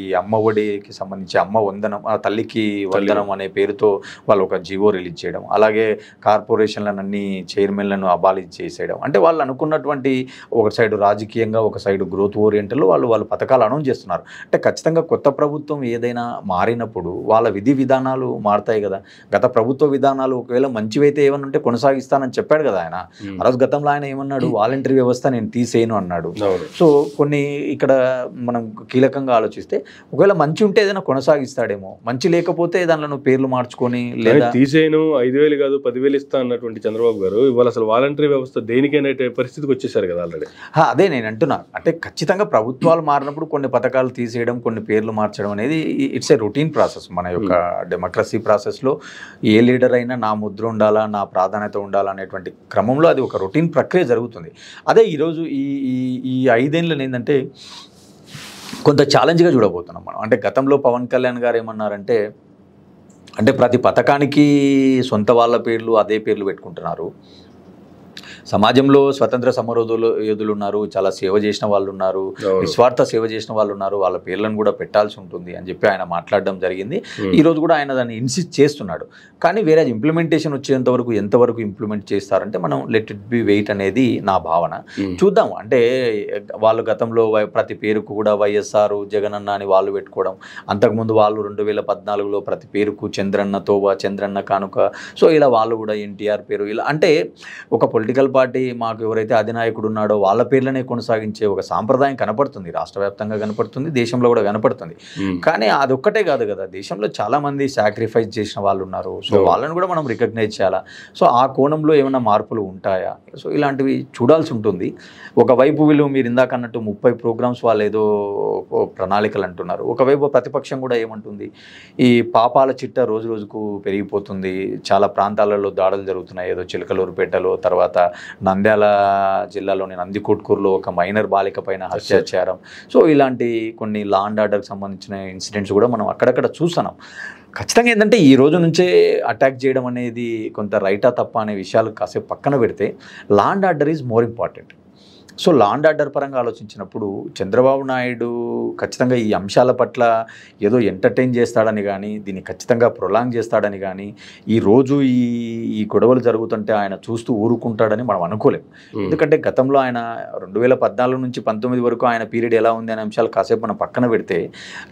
ఈ అమ్మ ఒడికి సంబంధించి అమ్మ వందనం, తల్లికి వందనం అనే పేరుతో వాళ్ళు ఒక జీవో రిలీజ్ చేయడం, అలాగే కార్పొరేషన్లన్నీ చైర్మన్లను అబాలిష్ చేసేయడం. అంటే వాళ్ళు అనుకున్నటువంటి ఒక సైడ్ రాజకీయంగా, ఒక సైడ్ గ్రోత్ ఓరియంటల్లో వాళ్ళు పథకాలు అనౌన్స్ చేస్తున్నారు. అంటే ఖచ్చితంగా కొత్త ప్రభుత్వం ఏదైనా మారినప్పుడు వాళ్ళ విధి విధానాలు మారుతాయి కదా. గత ప్రభుత్వ విధానాలు ఒకవేళ మంచివైతే ఏమన్నా ఉంటే కొనసాగిస్తానని చెప్పాడు కదా ఆయన. ఆ రోజు గతంలో ఆయన ఏమన్నాడు, వాలంటరీ వ్యవస్థ నేను తీసేయను అన్నాడు. సో కొన్ని ఇక్కడ మనం కీలకంగా ఆలోచిస్తే ఒకవేళ మంచి ఉంటే ఏదైనా కొనసాగిస్తాడేమో, మంచి లేకపోతే దానిలో పేర్లు మార్చుకొని లేదా తీసేను 5,000 కాదు 10,000 ఇస్తా అన్నటువంటి చంద్రబాబు గారు ఇవాళ అసలు వాలంటరీ వ్యవస్థ దేనికైనా పరిస్థితికి వచ్చేసారు కదా ఆల్రెడీ. అదే నేను అంటున్నా, అంటే ఖచ్చితంగా ప్రభుత్వాలు మారినప్పుడు కొన్ని పథకాలు తీసేయడం, కొన్ని పేర్లు మార్చడం అనేది ఇట్స్ ఏ రొటీన్ ప్రాసెస్ మన యొక్క డెమోక్రసీ ప్రాసెస్లో. ఏ లీడర్ అయినా నా ముద్ర ఉండాలా, నా ప్రాధాన్యత ఉండాలా అనేటువంటి క్రమంలో అది ఒక రొటీన్ ప్రక్రియ జరుగుతుంది. అదే ఈరోజు ఈ 5 ఏళ్ళని ఏంటంటే కొంత ఛాలెంజ్గా చూడబోతున్నాం మనం. అంటే గతంలో పవన్ కళ్యాణ్ గారు ఏమన్నారంటే, అంటే ప్రతి పథకానికి సొంత వాళ్ళ పేర్లు అదే పేర్లు పెట్టుకుంటున్నారు, సమాజంలో స్వతంత్ర సమరయోధులు ఉన్నారు, చాలా సేవ చేసిన వాళ్ళు ఉన్నారు, నిస్వార్థ సేవ చేసిన వాళ్ళు ఉన్నారు, వాళ్ళ పేర్లను కూడా పెట్టాల్సి ఉంటుంది అని చెప్పి ఆయన మాట్లాడడం జరిగింది. ఈరోజు కూడా ఆయన దాన్ని ఇన్సిస్ట్ చేస్తున్నాడు. కానీ వేరే ఇంప్లిమెంటేషన్ వచ్చేంత వరకు ఎంతవరకు ఇంప్లిమెంట్ చేస్తారంటే మనం లెట్ ఇట్ బి వెయిట్ అనేది నా భావన. చూద్దాం. అంటే వాళ్ళు గతంలో ప్రతి పేరుకు కూడా వైఎస్ఆర్ జగనన్న అని వాళ్ళు పెట్టుకోవడం, అంతకుముందు వాళ్ళు 2014లో ప్రతి పేరుకు చంద్రన్న తోవ, చంద్రన్న కానుక, సో ఇలా వాళ్ళు కూడా ఎన్టీఆర్ పేరు, ఇలా అంటే ఒక పొలిటికల్ పార్టీ మాకు ఎవరైతే అధినాయకుడు ఉన్నాడో వాళ్ళ పేర్లనే కొనసాగించే ఒక సాంప్రదాయం కనపడుతుంది, రాష్ట్ర వ్యాప్తంగా కనపడుతుంది, దేశంలో కూడా కనపడుతుంది. కానీ అదొక్కటే కాదు కదా, దేశంలో చాలా మంది సాక్రిఫైస్ చేసిన వాళ్ళు ఉన్నారు. సో వాళ్ళని కూడా మనం రికగ్నైజ్ చేయాలా. సో ఆ కోణంలో ఏమైనా మార్పులు ఉంటాయా, సో ఇలాంటివి చూడాల్సి ఉంటుంది. ఒకవైపు వీళ్ళు మీరు ఇందాక అన్నట్టు 30 ప్రోగ్రామ్స్ వాళ్ళు ఏదో ప్రణాళికలు అంటున్నారు, ఒకవైపు ప్రతిపక్షం కూడా ఏమంటుంది, ఈ పాపాల చిట్ట రోజు రోజుకు పెరిగిపోతుంది, చాలా ప్రాంతాలలో దాడులు జరుగుతున్నాయి, ఏదో చిలకలూరుపేటలో, తర్వాత నంద్యాల జిల్లాలోని నందికొట్కూరులో ఒక మైనర్ బాలిక పైన హత్యాచారం, సో ఇలాంటి కొన్ని లా అండ్ ఆర్డర్కి సంబంధించిన ఇన్సిడెంట్స్ కూడా మనం అక్కడక్కడ చూస్తున్నాం. ఖచ్చితంగా ఏంటంటే ఈ రోజు నుంచే అటాక్ చేయడం అనేది కొంత రైటా తప్ప అనే విషయాలు కాసేపు పక్కన పెడితే law and order is more important. So law and order పరంగా ఆలోచించినప్పుడు చంద్రబాబు నాయుడు ఖచ్చితంగా ఈ అంశాల పట్ల ఏదో ఎంటర్టైన్ చేస్తాడని కానీ, దీన్ని ఖచ్చితంగా ప్రొలాంగ్ చేస్తాడని కానీ, ఈ రోజు ఈ గొడవలు జరుగుతుంటే ఆయన చూస్తూ ఊరుకుంటాడని మనం అనుకోలేం. ఎందుకంటే గతంలో ఆయన 2014 నుంచి 19 వరకు ఆయన పీరియడ్ ఎలా ఉంది అనే అంశాలు కాసేపు మనం పక్కన పెడితే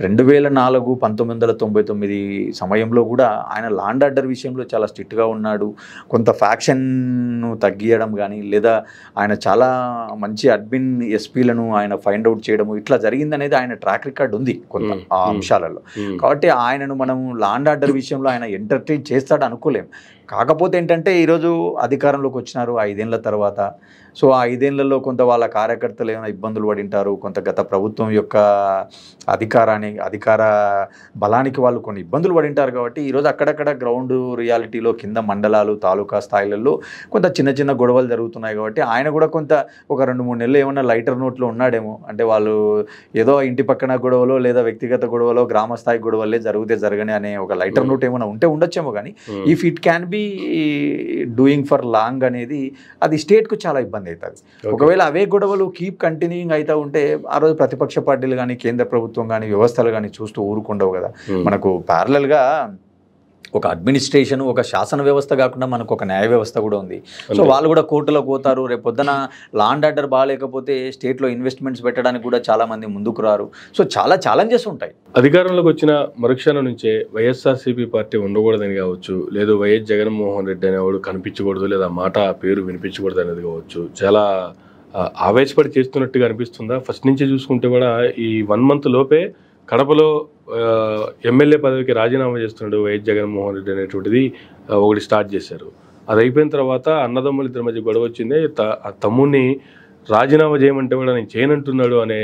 2004 1999 సమయంలో కూడా ఆయన లా అండ్ ఆర్డర్ విషయంలో చాలా స్ట్రిక్ట్గా ఉన్నాడు. కొంత ఫ్యాక్షన్ను తగ్గియడం కానీ, లేదా ఆయన చాలా మంచి అడ్మిన్ ఎస్పీలను ఆయన ఫైండ్ అవుట్ చేయడము ఇట్లా జరిగింది అనేది ఆయన ట్రాక్ రికార్డ్ ఉంది కొంత ఆ అంశాలలో. కాబట్టి ఆయనను మనం లా అండ్ ఆర్డర్ విషయంలో ఆయన ఎంటర్టైన్ చేస్తాడు అనుకోలేం. కాకపోతే ఏంటంటే ఈరోజు అధికారంలోకి వచ్చినారు 5 ఏళ్ల తర్వాత. సో ఆ 5 ఏళ్లలో కొంత వాళ్ళ కార్యకర్తలు ఏమైనా ఇబ్బందులు పడింటారు, కొంత గత ప్రభుత్వం యొక్క అధికార బలానికి వాళ్ళు కొన్ని ఇబ్బందులు పడింటారు. కాబట్టి ఈరోజు అక్కడక్కడ గ్రౌండ్ రియాలిటీలో కింద మండలాలు, తాలూకా స్థాయిలలో కొంత చిన్న చిన్న గొడవలు జరుగుతున్నాయి. కాబట్టి ఆయన కూడా కొంత ఒక 2-3 నెలలు ఏమన్నా లైటర్ నోట్లో ఉన్నాడేమో. అంటే వాళ్ళు ఏదో ఇంటి పక్కన గొడవలో లేదా వ్యక్తిగత గొడవలో గ్రామ స్థాయి గొడవలే జరగని అనే ఒక లైటర్ నోట్ ఏమైనా ఉండొచ్చేమో. కానీ if it can be doing for long అనేది అది స్టేట్కు చాలా ఇబ్బంది అవుతుంది. ఒకవేళ అవే గొడవలు కీప్ కంటిన్యూయింగ్ అవుతూ ఉంటే ఆ రోజు ప్రతిపక్ష పార్టీలు కానీ, కేంద్ర ప్రభుత్వం కానీ, వ్యవస్థలు కానీ చూస్తూ ఊరుకుండవు కదా. మనకు ప్యారలల్గా ఒక అడ్మినిస్ట్రేషన్, ఒక శాసన వ్యవస్థ కాకుండా మనకు ఒక న్యాయ వ్యవస్థ కూడా ఉంది. సో వాళ్ళు కూడా కోర్టులోకి పోతారు. రేపు పొద్దున లా అండ్ ఆర్డర్ బాగాలేకపోతే స్టేట్లో ఇన్వెస్ట్మెంట్స్ పెట్టడానికి కూడా చాలా మంది ముందుకు రారు. సో చాలా ఛాలెంజెస్ ఉంటాయి. అధికారంలోకి వచ్చిన మరుక్షణం నుంచే వైఎస్ఆర్సీపీ పార్టీ ఉండకూడదని కావచ్చు, లేదు వైఎస్ జగన్మోహన్ రెడ్డి అనేవాడు కనిపించకూడదు, లేదా మాట పేరు వినిపించకూడదు అనేది కావచ్చు, చాలా ఆవేశపడి చేస్తున్నట్టుగా అనిపిస్తుందా? ఫస్ట్ నుంచి చూసుకుంటే కూడా ఈ 1 month లోపే కడపలో ఎమ్మెల్యే పదవికి రాజీనామా చేస్తున్నాడు వైఎస్ జగన్మోహన్ రెడ్డి అనేటువంటిది ఒకటి స్టార్ట్ చేశారు. అది అయిపోయిన తర్వాత అన్నదమ్ములు ఇద్దరి మధ్య గొడవ వచ్చింది. తమ్ముడిని రాజీనామా చేయమంటే కూడా నేను చేయనంటున్నాడు అనే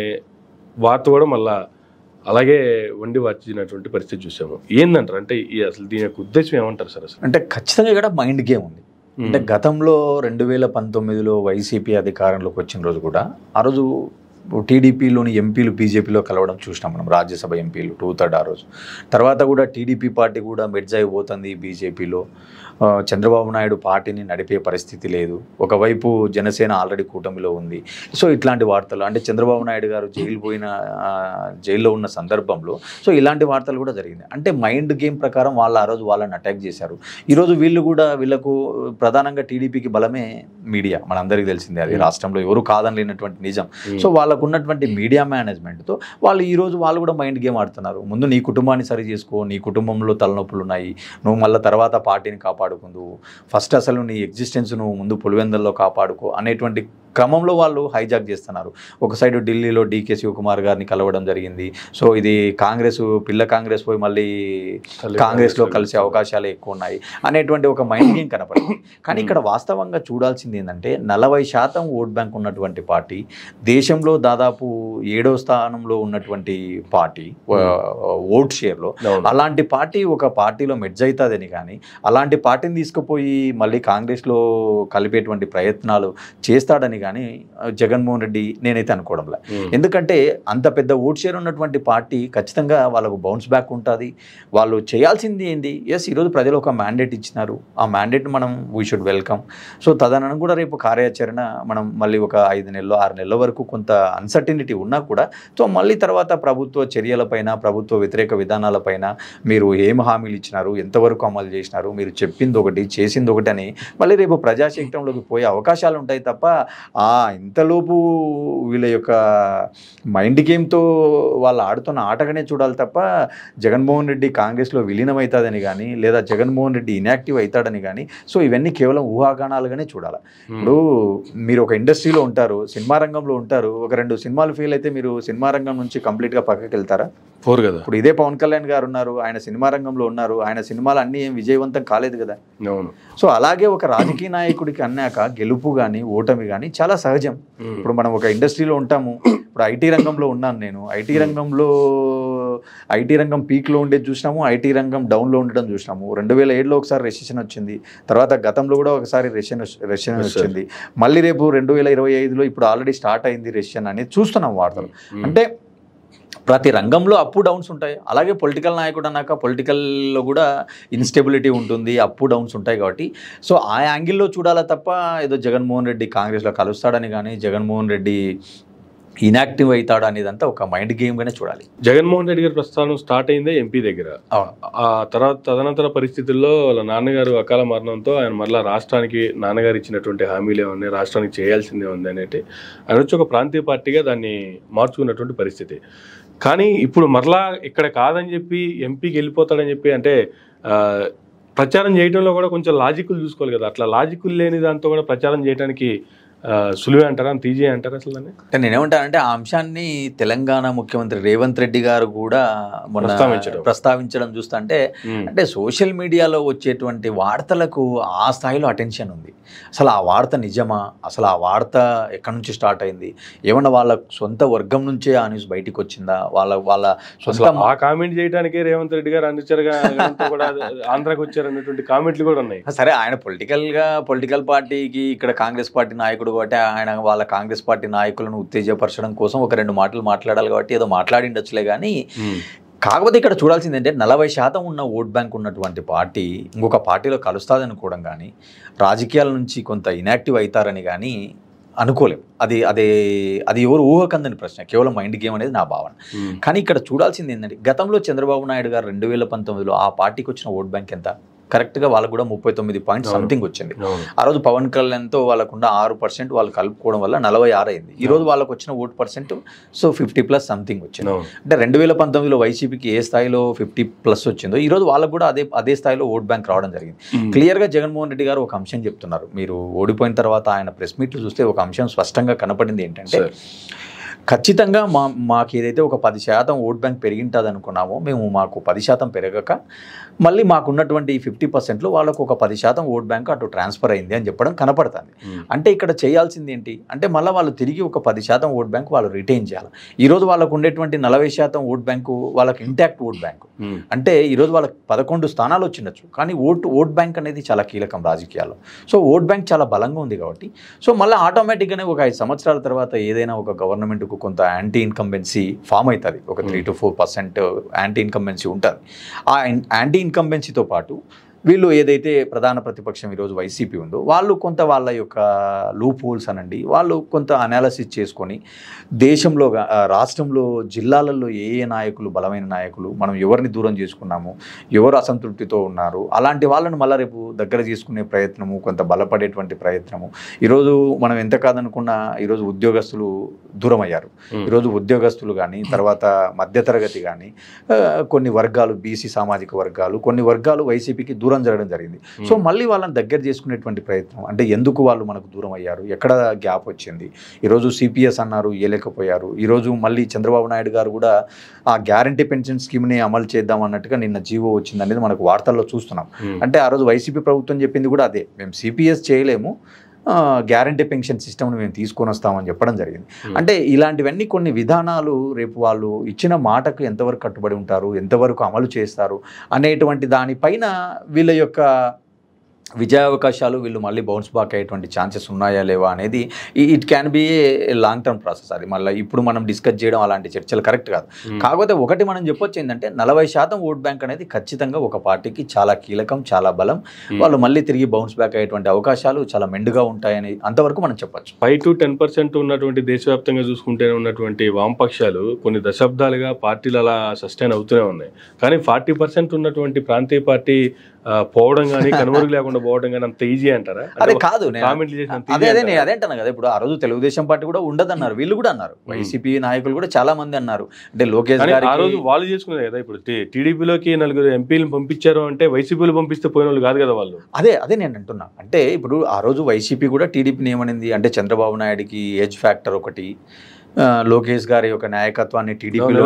వార్త కూడా మళ్ళా అలాగే వండి వచ్చినటువంటి పరిస్థితి చూసాము. ఏందంటారు? అంటే అసలు దీని యొక్క ఉద్దేశం ఏమంటారు సార్? అసలు అంటే ఖచ్చితంగా ఇక్కడ మైండ్ గేమ్ ఉంది. అంటే గతంలో 2019లో వైసీపీ అధికారంలోకి వచ్చిన రోజు కూడా ఆ రోజు టీడీపీలోని ఎంపీలు బీజేపీలో కలవడం చూసినాం మనం, రాజ్యసభ ఎంపీలు 2/3 ఆ రోజు. తర్వాత కూడా టీడీపీ పార్టీ కూడా మెర్జ్ అయిపోతుంది బీజేపీలో. చంద్రబాబు నాయుడు పార్టీని నడిపే పరిస్థితి లేదు. ఒకవైపు జనసేన ఆల్రెడీ కూటమిలో ఉంది. సో ఇట్లాంటి వార్తలు, అంటే చంద్రబాబు నాయుడు గారు జైల్లో ఉన్న సందర్భంలో సో ఇలాంటి వార్తలు కూడా జరిగింది. అంటే మైండ్ గేమ్ ప్రకారం వాళ్ళు ఆ రోజు వాళ్ళని అటాక్ చేశారు. ఈరోజు వీళ్ళకు ప్రధానంగా టీడీపీకి బలమే మీడియా, మనందరికీ తెలిసిందే, అది రాష్ట్రంలో ఎవరు కాదని లేనటువంటి నిజం. సో వాళ్ళ వాళ్ళకు ఉన్నటువంటి మీడియా మేనేజ్మెంట్తో వాళ్ళు ఈరోజు వాళ్ళు కూడా మైండ్ గేమ్ ఆడుతున్నారు. ముందు నీ కుటుంబాన్ని సరి చేసుకో, నీ కుటుంబంలో తలనొప్పులు ఉన్నాయి, నువ్వు మళ్ళీ తర్వాత పార్టీని కాపాడుకుందువు, ఫస్ట్ అసలు నీ ఎగ్జిస్టెన్స్ నువ్వు ముందు పులివెందుల్లో కాపాడుకో అనేటువంటి క్రమంలో వాళ్ళు హైజాక్ చేస్తున్నారు. ఒక సైడు ఢిల్లీలో డీకే శివకుమార్ గారిని కలవడం జరిగింది. సో ఇది పిల్ల కాంగ్రెస్ పోయి మళ్ళీ కాంగ్రెస్లో కలిసే అవకాశాలు ఎక్కువ ఉన్నాయి అనేటువంటి ఒక మైండ్ గేమ్ కనపడింది. కానీ ఇక్కడ వాస్తవంగా చూడాల్సింది ఏంటంటే 40% ఓట్ బ్యాంక్ ఉన్నటువంటి పార్టీ, దేశంలో దాదాపు 7వ స్థానంలో ఉన్నటువంటి పార్టీ ఓట్ షేర్లో, అలాంటి పార్టీ ఒక పార్టీలో మెర్జ్ అవుతుందని కానీ అలాంటి పార్టీని తీసుకుపోయి మళ్ళీ కాంగ్రెస్లో కలిపేటువంటి ప్రయత్నాలు చేస్తాడని కానీ జగన్మోహన్ రెడ్డి నేనైతే అనుకోవడంలే. ఎందుకంటే అంత పెద్ద ఓట్ షేర్ ఉన్నటువంటి పార్టీ ఖచ్చితంగా వాళ్ళకు బౌన్స్ బ్యాక్ ఉంటుంది. వాళ్ళు చేయాల్సింది ఏంటి, ఎస్ ఈరోజు ప్రజలు ఒక మ్యాండేట్ ఇచ్చినారు, ఆ మ్యాండేట్ మనం వీ షుడ్ వెల్కమ్. సో తదనంతరం కూడా రేపు కార్యాచరణ మనం మళ్ళీ ఒక 5 నెలలు 6 నెలల వరకు కొంత అన్సర్టినిటీ ఉన్నా కూడా సో మళ్ళీ తర్వాత ప్రభుత్వ చర్యలపైన, ప్రభుత్వ వ్యతిరేక విధానాలపైన మీరు ఏం హామీలు ఇచ్చినారు, ఎంతవరకు అమలు చేసినారు, మీరు చెప్పింది ఒకటి చేసింది ఒకటి అని మళ్ళీ రేపు ప్రజాక్షేత్రంలోకి పోయే అవకాశాలు ఉంటాయి తప్ప ఇంతలోపు వీళ్ళ యొక్క మైండ్ గేమ్తో వాళ్ళు ఆడుతున్న ఆటగానే చూడాలి తప్ప జగన్మోహన్ రెడ్డి కాంగ్రెస్లో విలీనమవుతుందని కానీ లేదా జగన్మోహన్ రెడ్డి ఇన్యాక్టివ్ అవుతాడని కానీ సో ఇవన్నీ కేవలం ఊహాగానాలుగానే చూడాలి. ఇప్పుడు మీరు ఒక ఇండస్ట్రీలో ఉంటారు, సినిమా రంగంలో ఉంటారు, ఒక 2 సినిమాలు ఫెయిల్ అయితే మీరు సినిమా రంగం నుంచి కంప్లీట్గా పక్కకి వెళ్తారా? పోరు కదా. ఇప్పుడు ఇదే పవన్ కళ్యాణ్ గారు ఉన్నారు, ఆయన సినిమా రంగంలో ఉన్నారు, ఆయన సినిమాలు అన్నీ ఏం విజయవంతం కాలేదు కదా. సో అలాగే ఒక రాజకీయ నాయకుడికి అన్నాక గెలుపు కానీ ఓటమి కానీ చాలా సహజం. ఇప్పుడు మనం ఒక ఇండస్ట్రీలో ఉంటాము, ఇప్పుడు ఐటీ రంగంలో ఉన్నాను నేను, ఐటీ రంగం పీక్లో ఉండేది చూసినాము, ఐటీ రంగం డౌన్లో ఉండడం చూసినాము. 2007లో ఒకసారి రెసిషన్ వచ్చింది, తర్వాత గతంలో కూడా ఒకసారి రెసిషన్ వచ్చింది, మళ్ళీ రేపు 2025లో ఇప్పుడు ఆల్రెడీ స్టార్ట్ అయింది రెసిషన్ అనేది చూస్తున్నాం వార్తలు. అంటే ప్రతి రంగంలో అప్ డౌన్స్ ఉంటాయి. అలాగే పొలిటికల్ నాయకుడు అన్నాక పొలిటికల్లో కూడా ఇన్స్టెబిలిటీ ఉంటుంది, అప్ డౌన్స్ ఉంటాయి. కాబట్టి సో ఆ యాంగిల్లో చూడాలా తప్ప ఏదో జగన్మోహన్ రెడ్డి కాంగ్రెస్లో కలుస్తాడని కానీ జగన్మోహన్ రెడ్డి ఇన్యాక్టివ్ అవుతాడు అనేదంతా ఒక మైండ్ గేమ్గానే చూడాలి. జగన్మోహన్ రెడ్డి గారి ప్రస్థానం స్టార్ట్ అయిందే ఎంపీ దగ్గర. ఆ తర్వాత తదనంతర పరిస్థితుల్లో వాళ్ళ నాన్నగారు అకాల మరణంతో ఆయన మళ్ళీ రాష్ట్రానికి నాన్నగారు ఇచ్చినటువంటి హామీలు ఏమన్నా, రాష్ట్రానికి చేయాల్సిందే ఉంది అనేది ఆయన వచ్చి ఒక ప్రాంతీయ పార్టీగా దాన్ని మార్చుకున్నటువంటి పరిస్థితి. కానీ ఇప్పుడు మరలా ఇక్కడ కాదని చెప్పి ఎంపీకి వెళ్ళిపోతాడని చెప్పి అంటే ప్రచారం చేయడంలో కూడా కొంచెం లాజిక్లు చూసుకోవాలి కదా. అట్లా లాజిక్లు లేని దాంతో కూడా ప్రచారం చేయడానికి సులువే అంటారా, అంత ఈజీ అంటారా అసలు? అంటే నేనేమంటానంటే ఆ అంశాన్ని తెలంగాణ ముఖ్యమంత్రి రేవంత్ రెడ్డి గారు కూడా ప్రస్తావించడం చూస్తుంటే అంటే సోషల్ మీడియాలో వచ్చేటువంటి వార్తలకు ఆ స్థాయిలో అటెన్షన్ ఉంది. అసలు ఆ వార్త నిజమా, అసలు ఆ వార్త ఎక్కడి నుంచి స్టార్ట్ అయింది, ఏమన్నా వాళ్ళ సొంత వర్గం నుంచే ఆ న్యూస్ బయటికి వచ్చిందా, వాళ్ళ సొంత ఆ కామెంట్ చేయడానికి రేవంత్ రెడ్డి గారు అనుచరుగా కూడా ఆంధ్రాకి వచ్చారు అనేటువంటి కామెంట్లు కూడా ఉన్నాయి. సరే ఆయన పొలిటికల్ పార్టీకి ఇక్కడ కాంగ్రెస్ పార్టీ నాయకుడు కాబట్టి ఆయన వాళ్ళ కాంగ్రెస్ పార్టీ నాయకులను ఉత్తేజపరచడం కోసం ఒక 2 మాటలు మాట్లాడాలి కాబట్టి ఏదో మాట్లాడిండొచ్చులే. కానీ కాకపోతే ఇక్కడ చూడాల్సింది ఏంటంటే 40% ఉన్న ఓట్ బ్యాంక్ ఉన్నటువంటి పార్టీ ఇంకొక పార్టీలో కలుస్తుంది అనుకోవడం కానీ, రాజకీయాల నుంచి కొంత ఇన్యాక్టివ్ అవుతారని కానీ అనుకోలేం. అది ఎవరు ఊహకందని ప్రశ్న, కేవలం మైండ్ గేమ్ అనేది నా భావన. కానీ ఇక్కడ చూడాల్సింది ఏంటంటే గతంలో చంద్రబాబు నాయుడు గారు 2019లో ఆ పార్టీకి వచ్చిన ఓట్ బ్యాంక్ ఎంత, కరెక్ట్గా వాళ్ళకు కూడా 39 పాయింట్ సంథింగ్ వచ్చింది. ఆ రోజు పవన్ కళ్యాణ్తో వాళ్ళకున్న 6% వాళ్ళు కలుపుకోవడం వల్ల 46 అయింది. ఈ రోజు వాళ్ళకు వచ్చిన ఓట్ పర్సెంట్ సో 50+ సంథింగ్ వచ్చింది. అంటే 2019లో వైసీపీకి ఏ స్థాయిలో 50+ వచ్చిందో ఈ రోజు వాళ్ళకు కూడా అదే స్థాయిలో ఓట్ బ్యాంక్ రావడం జరిగింది. క్లియర్గా జగన్మోహన్ రెడ్డి గారు ఒక అంశం చెప్తున్నారు. మీరు ఓడిపోయిన తర్వాత ఆయన ప్రెస్ మీట్లు చూస్తే ఒక అంశం స్పష్టంగా కనపడింది ఏంటంటే ఖచ్చితంగా మాకు ఏదైతే ఒక 10% ఓట్ బ్యాంక్ పెరిగింటుంది అనుకున్నామో మాకు 10% పెరగక మళ్ళీ మాకున్నటువంటి 50%లో వాళ్ళకు ఒక 10% ఓట్ బ్యాంక్ అటు ట్రాన్స్ఫర్ అయింది అని చెప్పడం కనపడుతుంది. అంటే ఇక్కడ చేయాల్సింది ఏంటి అంటే మళ్ళీ వాళ్ళు తిరిగి ఒక 10% ఓట్ బ్యాంక్ వాళ్ళు రిటైన్ చేయాలి. ఈరోజు వాళ్ళకు ఉండేటువంటి 40% ఓట్ బ్యాంకు వాళ్ళకి ఇంటాక్ట్ ఓట్ బ్యాంకు. అంటే ఈరోజు వాళ్ళకి 11 స్థానాలు వచ్చిండొచ్చు, కానీ ఓట్ బ్యాంక్ అనేది చాలా కీలకం రాజకీయాల్లో. సో ఓట్ బ్యాంక్ చాలా బలంగా ఉంది కాబట్టి సో మళ్ళీ ఆటోమేటిక్గానే ఒక 5 సంవత్సరాల తర్వాత ఏదైనా ఒక గవర్నమెంట్కు కొంత యాంటీ ఇన్కంబెన్సీ ఫామ్ అవుతుంది. ఒక 3 to 4% యాంటీ ఇన్కంబెన్సీ ఉంటుంది. ఆ యాంటీ ఇన్కంబెన్సీతో పాటు వీళ్ళు ఏదైతే ప్రధాన ప్రతిపక్షం ఈరోజు వైసీపీ ఉందో వాళ్ళు కొంత వాళ్ళ యొక్క లూప్ హోల్స్ అనండి వాళ్ళు కొంత అనాలసిస్ చేసుకొని దేశంలో రాష్ట్రంలో జిల్లాలలో ఏ ఏ నాయకులు బలమైన నాయకులు మనం ఎవరిని దూరం చేసుకున్నాము ఎవరు అసంతృప్తితో ఉన్నారు అలాంటి వాళ్ళను మళ్ళీ రేపు దగ్గర చేసుకునే ప్రయత్నము కొంత బలపడేటువంటి ప్రయత్నము ఈరోజు మనం ఎంత కాదనుకున్నా ఈరోజు ఉద్యోగస్తులు దూరం అయ్యారు ఈరోజు ఉద్యోగస్తులు కానీ తర్వాత మధ్యతరగతి కానీ కొన్ని వర్గాలు బీసీ సామాజిక వర్గాలు కొన్ని వర్గాలు వైసీపీకి దూరం జరగడం జరిగింది సో మళ్ళీ వాళ్ళని దగ్గర చేసుకునేటువంటి ప్రయత్నం అంటే ఎందుకు వాళ్ళు మనకు దూరం అయ్యారు ఎక్కడ గ్యాప్ వచ్చింది ఈరోజు సిపిఎస్ అన్నారు ఇవ్వలేకపోయారు ఈరోజు మళ్ళీ చంద్రబాబు నాయుడు గారు కూడా ఆ గ్యారంటీ పెన్షన్ స్కీమ్ని అమలు చేద్దాం అన్నట్టుగా నిన్న జీవో వచ్చింది అనేది మనకు వార్తల్లో చూస్తున్నాం అంటే ఆ రోజు వైసీపీ ప్రభుత్వం చెప్పింది కూడా అదే మేము సిపిఎస్ చేయలేము గ్యారంటీ పెన్షన్ సిస్టమ్ను మేము తీసుకొని వస్తామని చెప్పడం జరిగింది అంటే ఇలాంటివన్నీ కొన్ని విధానాలు రేపు వాళ్ళు ఇచ్చిన మాటకు ఎంతవరకు కట్టుబడి ఉంటారు ఎంతవరకు అమలు చేస్తారు అనేటువంటి దానిపైన వీళ్ళ యొక్క విజయావకాశాలు వీళ్ళు మళ్ళీ బౌన్స్ బ్యాక్ అయ్యేటువంటి ఛాన్సెస్ ఉన్నాయా లేవా అనేది it can be a long term process అది మళ్ళీ ఇప్పుడు మనం డిస్కస్ చేయడం అలాంటి చర్చలు కరెక్ట్ కాదు కాకపోతే ఒకటి మనం చెప్పొచ్చు ఏంటంటే 40% ఓట్ బ్యాంక్ అనేది ఖచ్చితంగా ఒక పార్టీకి చాలా కీలకం చాలా బలం వాళ్ళు మళ్ళీ తిరిగి బౌన్స్ బ్యాక్ అయ్యేటువంటి అవకాశాలు చాలా మెండుగా ఉంటాయని అంతవరకు మనం చెప్పొచ్చు 5 to 10% ఉన్నటువంటి దేశవ్యాప్తంగా చూసుకుంటే ఉన్నటువంటి వామపక్షాలు కొన్ని దశాబ్దాలుగా పార్టీలు అలా సస్టైన్ అవుతూనే ఉన్నాయి కానీ 40% ఉన్నటువంటి ప్రాంతీయ పార్టీ పోవడం కానీ కనుమరుగు లేకుండా పోవడం కానీ అంత ఈజీ అంటారా అదే కాదు అదేంటాను కదా ఇప్పుడు ఆ రోజు తెలుగుదేశం పార్టీ కూడా ఉండదన్నారు వీళ్ళు కూడా అన్నారు వైసీపీ నాయకులు కూడా చాలా మంది అన్నారు అంటే లోకేష్ గారు ఆ రోజు వాళ్ళు చేసుకున్నారు కదా ఇప్పుడు టీడీపీలోకి 4 ఎంపీలు పంపించారు అంటే వైసీపీలో పంపిస్తే పోయిన వాళ్ళు కాదు కదా వాళ్ళు అదే నేను అంటున్నా అంటే ఇప్పుడు ఆ రోజు వైసీపీ కూడా టీడీపీని ఏమనింది అంటే చంద్రబాబు నాయుడికి ఏజ్ ఫ్యాక్టర్ ఒకటి లోకేష్ గారి యొక్క నాయకత్వాన్ని టీడీపీలో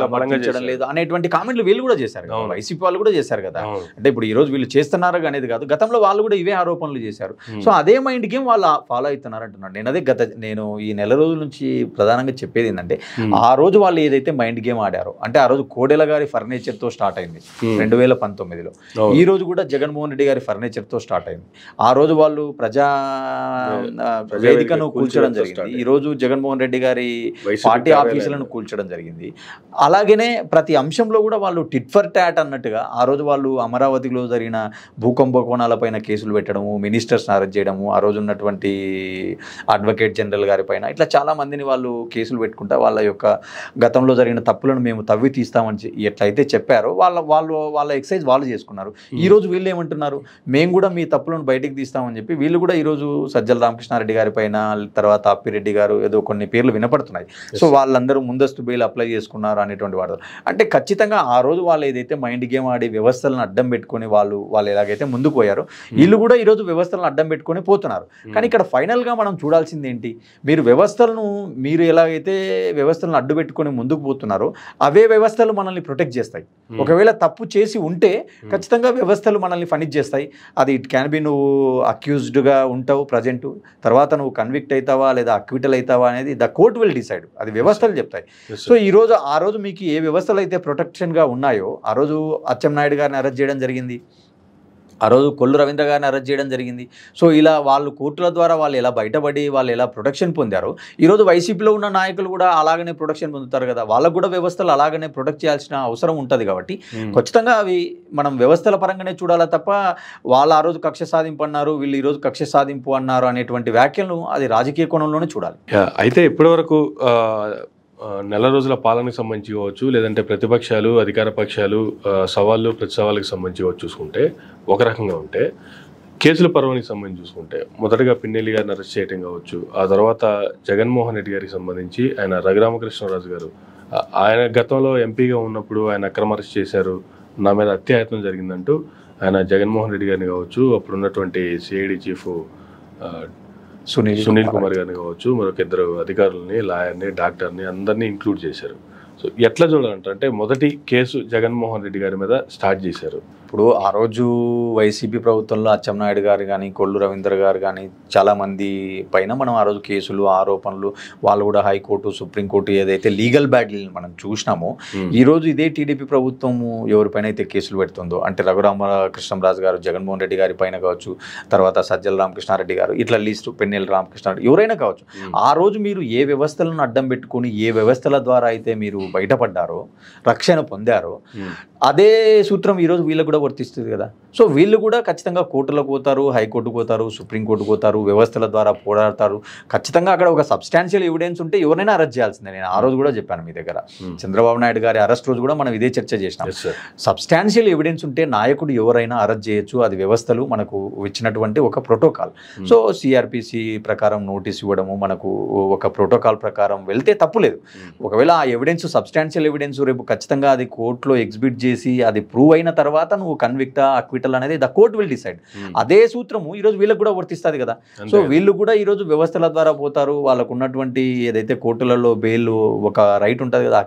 సమర్థించడం లేదు అనేటువంటి కామెంట్లు వీళ్ళు కూడా చేశారు వైసీపీ వాళ్ళు కూడా చేశారు కదా అంటే ఇప్పుడు ఈ రోజు వీళ్ళు చేస్తున్నారు అనేది కాదు గతంలో వాళ్ళు కూడా ఇవే ఆరోపణలు చేశారు సో అదే మైండ్ గేమ్ వాళ్ళు ఫాలో అవుతున్నారు అంటున్నారు నేను ఈ నెల రోజుల నుంచి ప్రధానంగా చెప్పేది ఏంటంటే ఆ రోజు వాళ్ళు ఏదైతే మైండ్ గేమ్ ఆడారో అంటే ఆ రోజు కోడెల గారి ఫర్నిచర్ తో స్టార్ట్ అయింది 2019లో ఈ రోజు కూడా జగన్మోహన్ రెడ్డి గారి ఫర్నిచర్ తో స్టార్ట్ అయింది ఆ రోజు వాళ్ళు ప్రజా వేదికను కూల్చడం జరిగింది ఈ రోజు జగన్మోహన్ రెడ్డి గారి పార్టీ ఆఫీసులను కూల్చడం జరిగింది అలాగనే ప్రతి అంశంలో కూడా వాళ్ళు టిట్ ఫర్ టాట్ అన్నట్టుగా ఆ రోజు వాళ్ళు అమరావతిలో జరిగిన భూకంపకోణాలపైన కేసులు పెట్టడము మినిస్టర్స్ అరెస్ట్ చేయడము ఆ రోజు ఉన్నటువంటి అడ్వకేట్ జనరల్ గారి పైన ఇట్లా చాలా మందిని వాళ్ళు కేసులు పెట్టుకుంటా వాళ్ళ యొక్క గతంలో జరిగిన తప్పులను మేము తవ్వి తీస్తామని ఎట్లయితే చెప్పారో వాళ్ళ ఎక్సైజ్ వాళ్ళు చేసుకున్నారు ఈ రోజు వీళ్ళు ఏమంటున్నారు మేము కూడా మీ తప్పులను బయటికి తీస్తామని చెప్పి వీళ్ళు కూడా ఈరోజు సజ్జల రామకృష్ణారెడ్డి గారి పైన తర్వాత అప్పిరెడ్డి గారు ఏదో కొన్ని పేర్లు వినపడుతున్నాయి సో వాళ్ళందరూ ముందస్తు బెయిల్ అప్లై చేసుకున్నారు అనేటువంటి వార్తలు అంటే ఖచ్చితంగా ఆ రోజు వాళ్ళు ఏదైతే మైండ్ గేమ్ ఆడి వ్యవస్థలను అడ్డం పెట్టుకుని వాళ్ళు ఎలాగైతే ముందుకు పోయారో వీళ్ళు కూడా ఈరోజు వ్యవస్థలను అడ్డం పెట్టుకొని పోతున్నారు కానీ ఇక్కడ ఫైనల్గా మనం చూడాల్సింది ఏంటి మీరు ఎలాగైతే వ్యవస్థలను అడ్డు పెట్టుకొని ముందుకు పోతున్నారో అవే వ్యవస్థలు మనల్ని ప్రొటెక్ట్ చేస్తాయి ఒకవేళ తప్పు చేసి ఉంటే ఖచ్చితంగా వ్యవస్థలు మనల్ని పనిష్ చేస్తాయి అది ఇట్ క్యాన్ బి నువ్వు అక్యూజ్డ్గా ఉంటావు ప్రజెంట్ తర్వాత నువ్వు కన్విక్ట్ అవుతావా లేదా అక్విటల్ అవుతావా అనేది ద కోర్ట్ విల్ డిసైడ్ అది వ్యవస్థలు చెప్తాయి సో ఆ రోజు మీకు ఏ వ్యవస్థలు అయితే ప్రొటెక్షన్గా ఉన్నాయో ఆ రోజు అచ్చెన్నాయుడు గారిని అరెస్ట్ చేయడం జరిగింది ఆ రోజు కొల్లు రవీంద్ర గారిని అరెస్ట్ చేయడం జరిగింది సో ఇలా వాళ్ళు కోర్టుల ద్వారా వాళ్ళు ఎలా బయటపడి వాళ్ళు ఎలా ప్రొటెక్షన్ పొందారో ఈరోజు వైసీపీలో ఉన్న నాయకులు కూడా అలాగనే ప్రొటెక్షన్ పొందుతారు కదా వాళ్ళకు కూడా వ్యవస్థలు అలాగనే ప్రొటెక్ట్ చేయాల్సిన అవసరం ఉంటుంది కాబట్టి ఖచ్చితంగా అవి మనం వ్యవస్థల పరంగానే చూడాలా తప్ప వాళ్ళు ఆ రోజు కక్ష సాధింపు అన్నారు వీళ్ళు ఈరోజు కక్ష సాధింపు అన్నారు అనేటువంటి వ్యాఖ్యలను అది రాజకీయ కోణంలోనే చూడాలి అయితే ఇప్పటివరకు నెల రోజుల పాలనకు సంబంధించి కావచ్చు లేదంటే ప్రతిపక్షాలు అధికార పక్షాలు సవాళ్ళు ప్రతి సవాళ్ళకి సంబంధించి చూసుకుంటే ఒక రకంగా ఉంటే కేసుల పర్వానికి సంబంధించి చూసుకుంటే మొదటగా పిన్నెల్లి గారిని అరెస్ట్ చేయడం కావచ్చు ఆ తర్వాత జగన్మోహన్ రెడ్డి గారికి సంబంధించి ఆయన రఘురామకృష్ణరాజు గారు ఆయన గతంలో ఎంపీగా ఉన్నప్పుడు ఆయన అక్రమ అరెస్ట్ చేశారు నా మీద అత్యాయత్నం జరిగిందంటూ ఆయన జగన్మోహన్ రెడ్డి గారిని కావచ్చు అప్పుడు ఉన్నటువంటి సిఐడి చీఫ్ సునీల్ కుమార్ గారిని కావచ్చు మరొక 2 అధికారులని లాయర్ని డాక్టర్ని అందరినీ ఇంక్లూడ్ చేశారు సో ఎట్లా చూడాలంటే మొదటి కేసు జగన్మోహన్ రెడ్డి గారి మీద స్టార్ట్ చేశారు ఇప్పుడు ఆ రోజు వైసీపీ ప్రభుత్వంలో అచ్చెన్నాయుడు గారు కానీ కొల్లు రవీంద్ర గారు కానీ చాలామంది పైన మనం ఆ రోజు కేసులు ఆరోపణలు వాళ్ళు కూడా హైకోర్టు సుప్రీంకోర్టు ఏదైతే లీగల్ బ్యాటిల్ మనం చూసినామో ఈరోజు ఇదే టీడీపీ ప్రభుత్వము ఎవరిపైన అయితే కేసులు పెడుతుందో అంటే రఘురామకృష్ణరాజు గారు జగన్మోహన్ రెడ్డి గారి పైన కావచ్చు తర్వాత సజ్జల రామకృష్ణారెడ్డి గారు ఇట్లా లిస్టు పెన్నెల రామకృష్ణారెడ్డి ఎవరైనా కావచ్చు ఆ రోజు మీరు ఏ వ్యవస్థలను అడ్డం పెట్టుకుని ఏ వ్యవస్థల ద్వారా అయితే మీరు బయటపడ్డారో రక్షణ పొందారో అదే సూత్రం ఈరోజు వీళ్ళకు కూడా వర్తిస్తుంది కదా. సో వీళ్ళు కూడా ఖచ్చితంగా కోర్టులకు పోతారు, హైకోర్టుకు పోతారు, సుప్రీంకోర్టుకు పోతారు, వ్యవస్థల ద్వారా పోరాడతారు. ఖచ్చితంగా అక్కడ ఒక సబ్స్టాన్షియల్ ఎవిడెన్స్ ఉంటే ఎవరైనా అరెస్ట్ చేయాల్సిందే. నేను ఆ రోజు కూడా చెప్పాను మీ దగ్గర, చంద్రబాబు నాయుడు గారి అరెస్ట్ రోజు కూడా మనం ఇదే చర్చ చేసినాం. సబ్స్టాన్షియల్ ఎవిడెన్స్ ఉంటే నాయకుడు ఎవరైనా అరెస్ట్ చేయొచ్చు, అది వ్యవస్థలు మనకు ఇచ్చినటువంటి ఒక ప్రోటోకాల్. సో సిఆర్పిసి ప్రకారం నోటీస్ ఇవ్వడము, మనకు ఒక ప్రోటోకాల్ ప్రకారం వెళ్తే తప్పులేదు. ఒకవేళ ఆ ఎవిడెన్స్ సబ్స్టాన్షియల్ ఎవిడెన్స్ రేపు ఖచ్చితంగా అది కోర్టులో ఎగ్జిబిట్ చేసి అది ప్రూవ్ అయిన తర్వాత నువ్వు కన్విక్టా అక్విటల్ అనేది ద కోర్ట్ విల్ డిసైడ్. అదే సూత్రము ఈరోజు వీళ్ళకి కూడా వర్తిస్తుంది కదా. సో వీళ్ళు కూడా ఈరోజు వ్యవస్థల ద్వారా పోతారు. వాళ్ళకు ఉన్నటువంటి ఏదైతే కోర్టులలో బెయిల్ ఒక రైట్ ఉంటుంది కదా,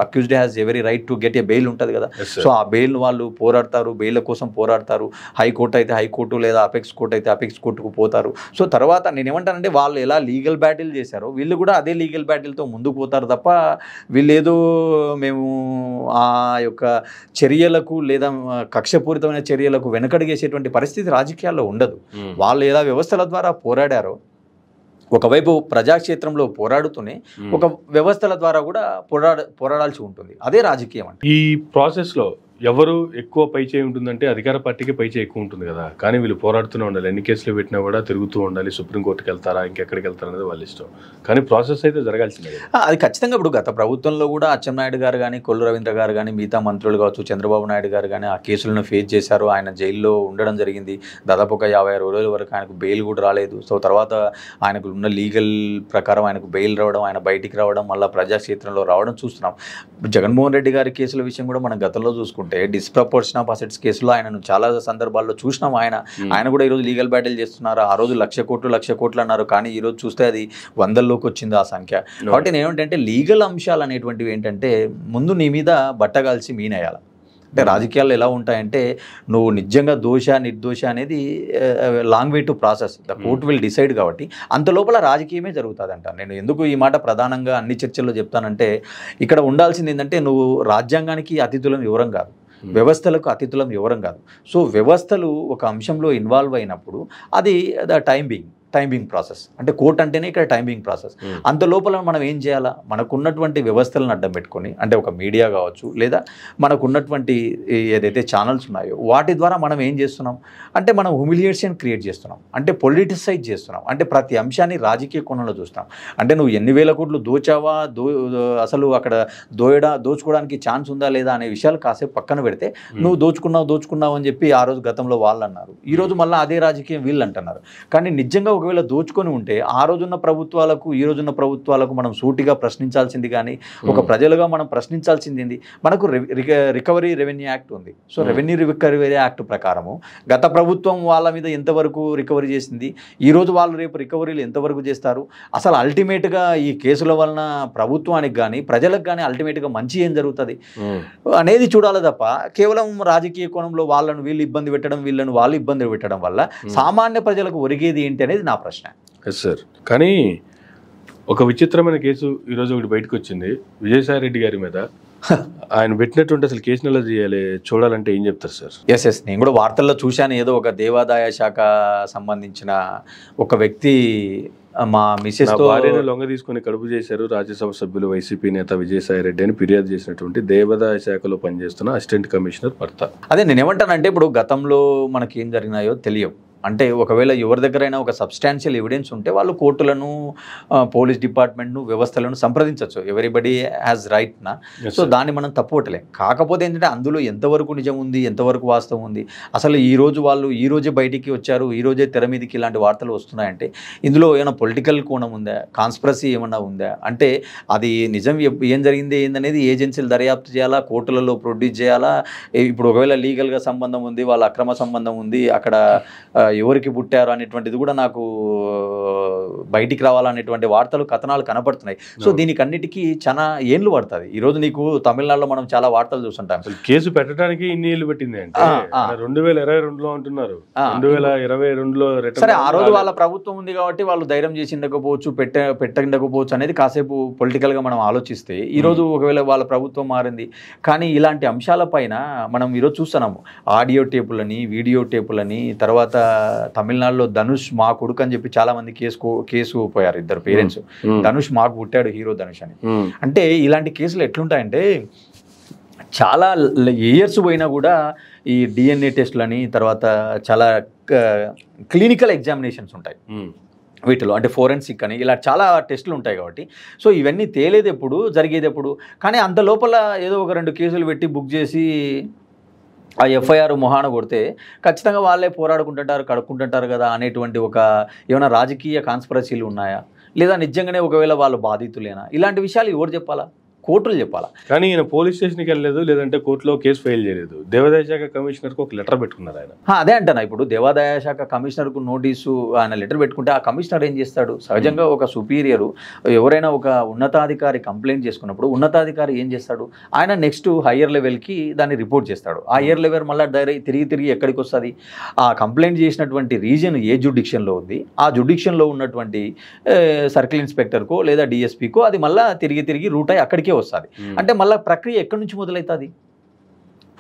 accused has every right to get a bail ఉంటుంది కదా. సో ఆ బెయిల్ వాళ్ళు పోరాడతారు, బెయిల్ కోసం పోరాడతారు. హైకోర్టు అయితే హైకోర్టు, లేదా అపెక్స్ కోర్టు అయితే అపెక్స్ కోర్టుకు పోతారు. సో తర్వాత నేనేమంటానంటే వాళ్ళు ఎలా లీగల్ బ్యాటిల్ చేశారో వీళ్ళు కూడా అదే లీగల్ బ్యాటిల్తో ముందుకు పోతారు తప్ప వీళ్ళేదో మేము ఆ యొక్క చర్యలకు లేదా కక్షపూరితమైన చర్యలకు వెనకడిగేసేటువంటి పరిస్థితి రాజకీయాల్లో ఉండదు. వాళ్ళు ఎలా వ్యవస్థల ద్వారా పోరాడారో ఒకవైపు ప్రజాక్షేత్రంలో పోరాడుతూనే ఒక వ్యవస్థల ద్వారా కూడా పోరాడాల్సి ఉంటుంది. అదే రాజకీయం అంటే. ఈ ప్రాసెస్లో ఎవరు ఎక్కువ పై చేయి ఉంటుందంటే అధికార పార్టీకి పై చేయి ఎక్కువ ఉంటుంది కదా. కానీ వీళ్ళు పోరాడుతూనే ఉండాలి, ఎన్ని కేసులు పెట్టినా కూడా తిరుగుతూ ఉండాలి. సుప్రీంకోర్టుకి వెళ్తారా, ఇంకెక్కడికి వెళ్తారా అనేది వాళ్ళ ఇష్టం. కానీ ప్రాసెస్ అయితే జరగాల్సిందే కదా. అది ఖచ్చితంగా. ఇప్పుడు గత ప్రభుత్వంలో కూడా అచ్చెన్నాయుడు గారు కానీ, కొల్లు రవీంద్ర గారు కానీ, మిగతా మంత్రులు కావచ్చు, చంద్రబాబు నాయుడు గారు కానీ ఆ కేసులను ఫేస్ చేశారు. ఆయన జైల్లో ఉండడం జరిగింది. దాదాపు ఒక 50 రోజుల వరకు ఆయనకు బెయిల్ కూడా రాలేదు. సో తర్వాత ఆయనకు ఉన్న లీగల్ ప్రకారం ఆయనకు బెయిల్ రావడం, ఆయన బయటికి రావడం, మళ్ళీ ప్రజాక్షేత్రంలో రావడం చూస్తున్నాం. జగన్మోహన్ రెడ్డి గారి కేసుల విషయం కూడా మనం గతంలో చూసుకుంటే డిస్ప్రపోర్షన్ ఆఫ్ అసెట్స్ కేసులో ఆయనను చాలా సందర్భాల్లో చూసినాం. ఆయన కూడా ఈరోజు లీగల్ బ్యాటిల్ చేస్తున్నారు. ఆ రోజు 1,00,00,000 కోట్లు అన్నారు, కానీ ఈరోజు చూస్తే అది 100లోకి వచ్చింది ఆ సంఖ్య. కాబట్టి నేనేంటంటే లీగల్ అంశాలు అనేటువంటివి ఏంటంటే ముందు నీ మీద బట్టగాల్చి మీనేయాలి. అంటే రాజకీయాల్లో ఎలా ఉంటాయంటే నువ్వు నిజంగా దోష నిర్దోష అనేది long way to process, the court will decide. కాబట్టి అంత లోపల రాజకీయమే జరుగుతుంది అంట. నేను ఎందుకు ఈ మాట ప్రధానంగా అన్ని చర్చల్లో చెప్తానంటే ఇక్కడ ఉండాల్సింది ఏంటంటే నువ్వు రాజ్యాంగానికి అతిథులం ఎవరం కాదు, వ్యవస్థలకు అతిథులం ఎవరం కాదు. సో వ్యవస్థలు ఒక అంశంలో ఇన్వాల్వ్ అయినప్పుడు అది ద టైమింగ్ ప్రాసెస్. అంటే కోర్ట్ అంటేనే ఇక్కడ టైమింగ్ ప్రాసెస్. అంత లోపల మనం ఏం చేయాలా, మనకున్నటువంటి వ్యవస్థలను అడ్డం పెట్టుకొని, అంటే ఒక మీడియా కావచ్చు, లేదా మనకున్నటువంటి ఏదైతే ఛానల్స్ ఉన్నాయో వాటి ద్వారా మనం ఏం చేస్తున్నాం అంటే మనం హ్యూమిలియేషన్ క్రియేట్ చేస్తున్నాం, అంటే పొలిటిసైజ్ చేస్తున్నాం, అంటే ప్రతి అంశాన్ని రాజకీయ కోణంలో చూస్తున్నాం. అంటే నువ్వు ఎన్ని వేల కోట్లు దోచావా, అసలు అక్కడ దోచుకోవడానికి ఛాన్స్ ఉందా లేదా అనే విషయాలు కాసేపు పక్కన పెడితే నువ్వు దోచుకున్నావు అని చెప్పి ఆ రోజు గతంలో వాళ్ళు అన్నారు, ఈరోజు మళ్ళీ అదే రాజకీయం వీళ్ళు అంటున్నారు. కానీ నిజంగా ఒకవేళ దోచుకొని ఉంటే ఆ రోజున్న ప్రభుత్వాలకు ఈ రోజున్న ప్రభుత్వాలకు మనం సూటిగా ప్రశ్నించాల్సింది, కానీ ఒక ప్రజలుగా మనం ప్రశ్నించాల్సింది ఏంది, మనకు రికవరీ రెవెన్యూ యాక్ట్ ఉంది. సో రెవెన్యూ రికవరీ యాక్ట్ ప్రకారము గత ప్రభుత్వం వాళ్ళ మీద ఎంతవరకు రికవరీ చేసింది, ఈరోజు వాళ్ళు రేపు రికవరీలు ఎంతవరకు చేస్తారు, అసలు అల్టిమేట్గా ఈ కేసుల వలన ప్రభుత్వానికి కానీ ప్రజలకు కానీ అల్టిమేట్గా మంచి ఏం జరుగుతుంది అనేది చూడాలి తప్ప కేవలం రాజకీయ కోణంలో వాళ్ళను వీళ్ళు ఇబ్బంది పెట్టడం, వీళ్ళను వాళ్ళు ఇబ్బంది పెట్టడం వల్ల సామాన్య ప్రజలకు ఒరిగేది ఏంటి అనేది నా ప్రశ్న. Yes sir. కానీ ఒక విచిత్రమైన కేసు ఈరోజు ఒకటి బయటకు వచ్చింది విజయసాయి రెడ్డి గారి మీద. ఆయన పెట్టినటువంటి అసలు కేసును ఎలా చేయాలి చూడాలంటే ఏం చెప్తారు సార్? ఎస్ నేను కూడా వార్తల్లో చూశాను. ఏదో ఒక దేవాదాయ శాఖ సంబంధించిన ఒక వ్యక్తి మా మిసెస్ తో భార్యను లొంగ తీసుకుని కడుపు చేశారు రాజ్యసభ సభ్యులు వైసీపీ నేత విజయసాయి రెడ్డి అని ఫిర్యాదు చేసినటువంటి దేవాదాయ శాఖలో పనిచేస్తున్న అసిస్టెంట్ కమిషనర్ భర్త. అదే నేనేమంటానంటే ఇప్పుడు గతంలో మనకి ఏం జరిగినాయో తెలియవు. అంటే ఒకవేళ ఎవరి దగ్గరైనా ఒక సబ్స్టాన్షియల్ ఎవిడెన్స్ ఉంటే వాళ్ళు కోర్టులను, పోలీస్ డిపార్ట్మెంట్ను, వ్యవస్థలను సంప్రదించవచ్చు. ఎవ్రీబడి హ్యాస్ రైట్ నా. సో దాన్ని మనం తప్పుపట్టలేం. కాకపోతే ఏంటంటే అందులో ఎంతవరకు నిజం ఉంది, ఎంతవరకు వాస్తవం ఉంది, అసలు వాళ్ళు ఈ రోజే బయటికి వచ్చారు, ఈ రోజే తెర మీదకి ఇలాంటి వార్తలు వస్తున్నాయంటే ఇందులో ఏమైనా పొలిటికల్ కోణం ఉందా, కాన్స్పిరసీ ఏమన్నా ఉందా, అంటే అది నిజం ఏం జరిగింది ఏందనేది ఏజెన్సీలు దర్యాప్తు చేయాలా, కోర్టులలో ప్రొడ్యూస్ చేయాలా. ఇప్పుడు ఒకవేళ లీగల్గా సంబంధం ఉంది, వాళ్ళ అక్రమ సంబంధం ఉంది, అక్కడ ఎవరికి పుట్టారు అనేటువంటిది కూడా నాకు బయటికి రావాలనేటువంటి వార్తలు, కథనాలు కనపడుతున్నాయి. సో దీనికి అన్నిటికీ చాలా ఏళ్ళు పడుతుంది. ఈరోజు నీకు తమిళనాడులో మనం చాలా వార్తలు చూస్తుంటాం. కేసు పెట్టడానికి ఇన్ని ఏళ్ళు పెట్టింది అంటే 2022లో అంటున్నారు, 2022లో. సరే ఆ రోజు వాళ్ళ ప్రభుత్వం ఉంది కాబట్టి వాళ్ళు ధైర్యం చేసి ఉండకపోవచ్చు, పెట్టకపోవచ్చు అనేది కాసేపు పొలిటికల్గా మనం ఆలోచిస్తే, ఈరోజు ఒకవేళ వాళ్ళ ప్రభుత్వం మారింది. కానీ ఇలాంటి అంశాలపైన మనం ఈరోజు చూస్తున్నాము, ఆడియో టేపులని, వీడియో టేపులని, తర్వాత తమిళనాడులో ధనుష్ మా కొడుకు అని చెప్పి చాలా మంది కేసు పోయారు, ఇద్దరు పేరెంట్స్. ధనుష్ మాకు పుట్టాడు, హీరో ధనుష్ అని. అంటే ఇలాంటి కేసులు ఎట్లుంటాయంటే చాలా ఇయర్స్ పోయినా కూడా ఈ DNA టెస్టులని, తర్వాత చాలా క్లినికల్ ఎగ్జామినేషన్స్ ఉంటాయి వీటిలో, అంటే ఫోరెన్సిక్ అని ఇలా చాలా టెస్టులు ఉంటాయి కాబట్టి సో ఇవన్నీ తేలేది ఎప్పుడు, జరిగేది ఎప్పుడు. కానీ అంత లోపల ఏదో ఒక 2 కేసులు పెట్టి బుక్ చేసి ఆ FIR మొహాన కొడితే ఖచ్చితంగా వాళ్ళే పోరాడుకుంటుంటారు, కడుక్కుంటుంటారు కదా అనేటువంటి ఒక ఏమైనా రాజకీయ కాన్స్పిరసీలు ఉన్నాయా, లేదా నిజంగానే ఒకవేళ వాళ్ళు బాధితులేనా, ఇలాంటి విషయాలు ఎవరు చెప్పాలా? కోర్టులు చెప్పాలా. కానీ ఈయన పోలీస్ స్టేషన్కి వెళ్ళలేదు, లేదంటే కోర్టులో కేసు ఫైల్ చేయలేదు. దేవాదాయ శాఖ కమిషనర్కి ఒక లెటర్ పెట్టుకున్నారు ఆయన. అదే అంటాను, ఇప్పుడు దేవాదాయ శాఖ కమిషనర్కు నోటీసు ఆయన లెటర్ పెట్టుకుంటే ఆ కమిషనర్ ఏం చేస్తాడు? సహజంగా ఒక సుపీరియరు ఎవరైనా ఒక ఉన్నతాధికారి కంప్లైంట్ చేసుకున్నప్పుడు ఉన్నతాధికారి ఏం చేస్తాడు? ఆయన నెక్స్ట్ హయ్యర్ లెవెల్కి దాన్ని రిపోర్ట్ చేస్తాడు. ఆ హయ్యర్ లెవెల్ మళ్ళీ తిరిగి ఎక్కడికి వస్తుంది? ఆ కంప్లైంట్ చేసినటువంటి రీజన్ ఏ జుడిక్షన్లో ఉంది, ఆ జుడిక్షన్లో ఉన్నటువంటి సర్కిల్ ఇన్స్పెక్టర్కో లేదా DSPకో అది మళ్ళీ తిరిగి రూట్ అయ్యి అక్కడికే వస్తుంది. అంటే మళ్ళీ ప్రక్రియ ఎక్కడి నుంచి మొదలవుతుంది?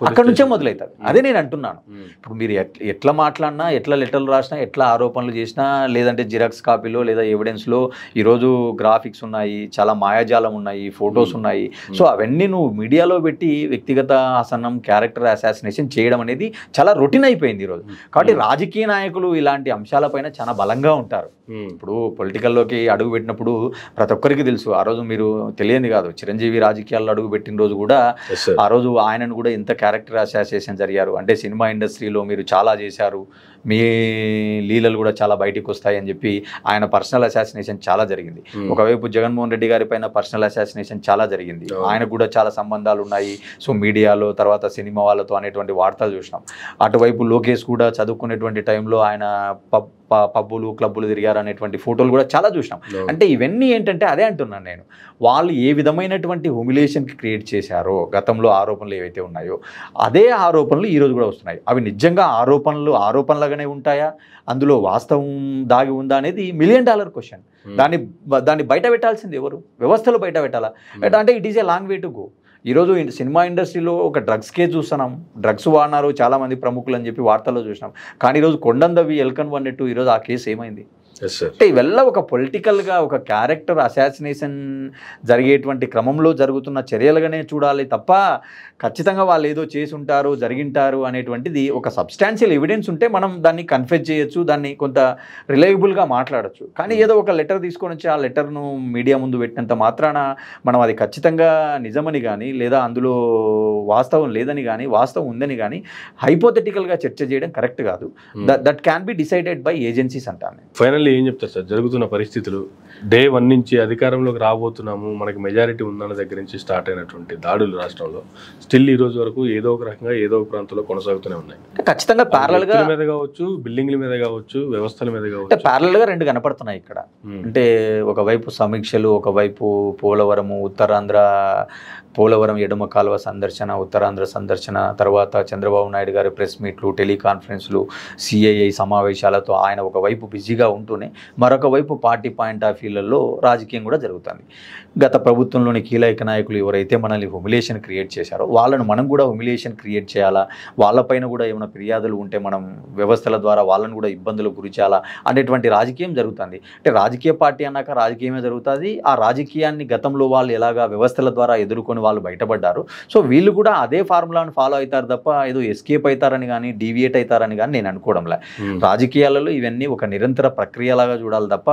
అక్కడ నుంచే మొదలవుతుంది. అదే నేను అంటున్నాను. ఇప్పుడు మీరు ఎట్లా మాట్లాడినా, ఎట్లా లెటర్లు రాసినా, ఎట్లా ఆరోపణలు చేసినా, లేదంటే జిరాక్స్ కాపీలో లేదా ఎవిడెన్స్లో ఈరోజు గ్రాఫిక్స్ ఉన్నాయి, చాలా మాయాజాలం ఉన్నాయి, ఫొటోస్ ఉన్నాయి. సో అవన్నీ నువ్వు మీడియాలో పెట్టి వ్యక్తిగత ఆసనం, క్యారెక్టర్ అసాసినేషన్ చేయడం అనేది చాలా రొటీన్ అయిపోయింది ఈరోజు. కాబట్టి రాజకీయ నాయకులు ఇలాంటి అంశాలపైన చాలా బలంగా ఉంటారు. ఇప్పుడు పొలిటికల్లోకి అడుగు పెట్టినప్పుడు ప్రతి ఒక్కరికి తెలుసు, ఆ రోజు మీరు తెలియని కాదు, చిరంజీవి రాజకీయాల్లో అడుగు పెట్టిన రోజు కూడా ఆ రోజు ఆయనను కూడా ఎంత క్యారెక్టర్ అసాసినేషన్ జరిగారు. అంటే సినిమా ఇండస్ట్రీలో మీరు చాలా చేశారు, మీ లీలలు కూడా చాలా బయటికి వస్తాయని చెప్పి ఆయన పర్సనల్ అసాసినేషన్ చాలా జరిగింది. ఒకవైపు జగన్మోహన్ రెడ్డి గారి పైన పర్సనల్ అసాసినేషన్ చాలా జరిగింది. ఆయనకు కూడా చాలా సంబంధాలు ఉన్నాయి. సో మీడియాలో తర్వాత సినిమా వాళ్ళతో అనేటువంటి వార్తలు చూసినాం. అటువైపు లోకేష్ కూడా చదువుకునేటువంటి టైంలో ఆయన పబ్బులు క్లబ్బులు తిరిగారు అనేటువంటి ఫోటోలు కూడా చాలా చూసినాం. అంటే ఇవన్నీ ఏంటంటే అదే అంటున్నాను నేను, వాళ్ళు ఏ విధమైనటువంటి హ్యూమిలియేషన్కి క్రియేట్ చేశారో గతంలో ఆరోపణలు ఏవైతే ఉన్నాయో అదే ఆరోపణలు ఈరోజు కూడా వస్తున్నాయి. అవి నిజంగా ఆరోపణలుగానే ఉంటాయా, అందులో వాస్తవం దాగి ఉందా అనేది $1 మిలియన్ క్వశ్చన్. దాన్ని బయట పెట్టాల్సింది ఎవరు? వ్యవస్థలో బయట పెట్టాలా? అంటే it is a long way to go. ఈరోజు సినిమా ఇండస్ట్రీలో ఒక డ్రగ్స్ కేసు చూస్తున్నాం, డ్రగ్స్ వాడినారు చాలామంది ప్రముఖులు అని చెప్పి వార్తల్లో చూసినాం. కానీ ఈరోజు కొండందవి ఎల్కన్ వన్నట్టు ఈరోజు ఆ కేసు ఏమైంది? అంటే ఇవల్ల ఒక పొలిటికల్గా ఒక క్యారెక్టర్ అసాసినేషన్ జరిగేటువంటి క్రమంలో జరుగుతున్న చర్యలుగానే చూడాలి తప్ప ఖచ్చితంగా వాళ్ళు ఏదో చేసి ఉంటారు, జరిగింటారు అనేటువంటిది ఒక సబ్స్టాన్షియల్ ఎవిడెన్స్ ఉంటే మనం దాన్ని కన్ఫెస్ చేయొచ్చు, దాన్ని కొంత రిలయబుల్గా మాట్లాడచ్చు. కానీ ఏదో ఒక లెటర్ తీసుకొని వచ్చి ఆ లెటర్ను మీడియా ముందు పెట్టినంత మాత్రాన మనం అది ఖచ్చితంగా నిజమని కానీ లేదా అందులో వాస్తవం లేదని కానీ వాస్తవం ఉందని కానీ హైపోథెటికల్గా చర్చ చేయడం కరెక్ట్ కాదు. That can be decided by agencies అంటాను. ఫైనల్లీ ఏం చెప్తారు సార్? జరుగుతున్న పరిస్థితులు డే 1 నుంచి అధికారంలోకి రాబోతున్నాము, మనకి మెజారిటీ ఉందన్న దగ్గర నుంచి స్టార్ట్ అయినటువంటి దాడులు రాష్ట్రంలో స్టిల్ ఈ రోజు వరకు ఏదో ఒక రకంగా ఏదో ఒక ప్రాంతంలో కొనసాగుతూనే ఉన్నాయి. ఖచ్చితంగా ప్యారలల్ గా మీద కావచ్చు, బిల్డింగ్ల మీద కావచ్చు, వ్యవస్థల మీద కావచ్చు, ప్యారలల్ గా 2 కనపడుతున్నాయి ఇక్కడ. అంటే ఒకవైపు సమీక్షలు, ఒకవైపు పోలవరము, ఉత్తరాంధ్ర పోలవరం ఎడమ కాలువ సందర్శన, ఉత్తరాంధ్ర సందర్శన, తర్వాత చంద్రబాబు నాయుడు గారి ప్రెస్ మీట్లు, టెలికాన్ఫరెన్స్లు, CII సమావేశాలతో ఆయన ఒకవైపు బిజీగా ఉంటూనే మరొక వైపు పార్టీ పాయింట్ ఆఫ్ వ్యూలలో రాజకీయం కూడా జరుగుతుంది. గత ప్రభుత్వంలోని కీలక నాయకులు ఎవరైతే మనల్ని హ్యూమిలియేషన్ క్రియేట్ చేశారో వాళ్ళను మనం కూడా హ్యూమిలియేషన్ క్రియేట్ చేయాలా, వాళ్ళపైన కూడా ఏమైనా ఫిర్యాదులు ఉంటే మనం వ్యవస్థల ద్వారా వాళ్ళను కూడా ఇబ్బందులకు గురి చేయాలా అనేటువంటి రాజకీయం జరుగుతుంది. అంటే రాజకీయ పార్టీ అన్నాక రాజకీయమే జరుగుతుంది. ఆ రాజకీయాన్ని గతంలో వాళ్ళు ఎలాగా వ్యవస్థల ద్వారా ఎదుర్కొని వాళ్ళు బయటపడ్డారు. సో వీళ్ళు కూడా అదే ఫార్ములాను ఫాలో అవుతారు తప్ప ఏదో ఎస్కేప్ అవుతారని కానీ డీవియేట్ అవుతారని కానీ నేను అనుకోవడంలే. రాజకీయాలలో ఇవన్నీ ఒక నిరంతర ప్రక్రియలాగా చూడాలి తప్ప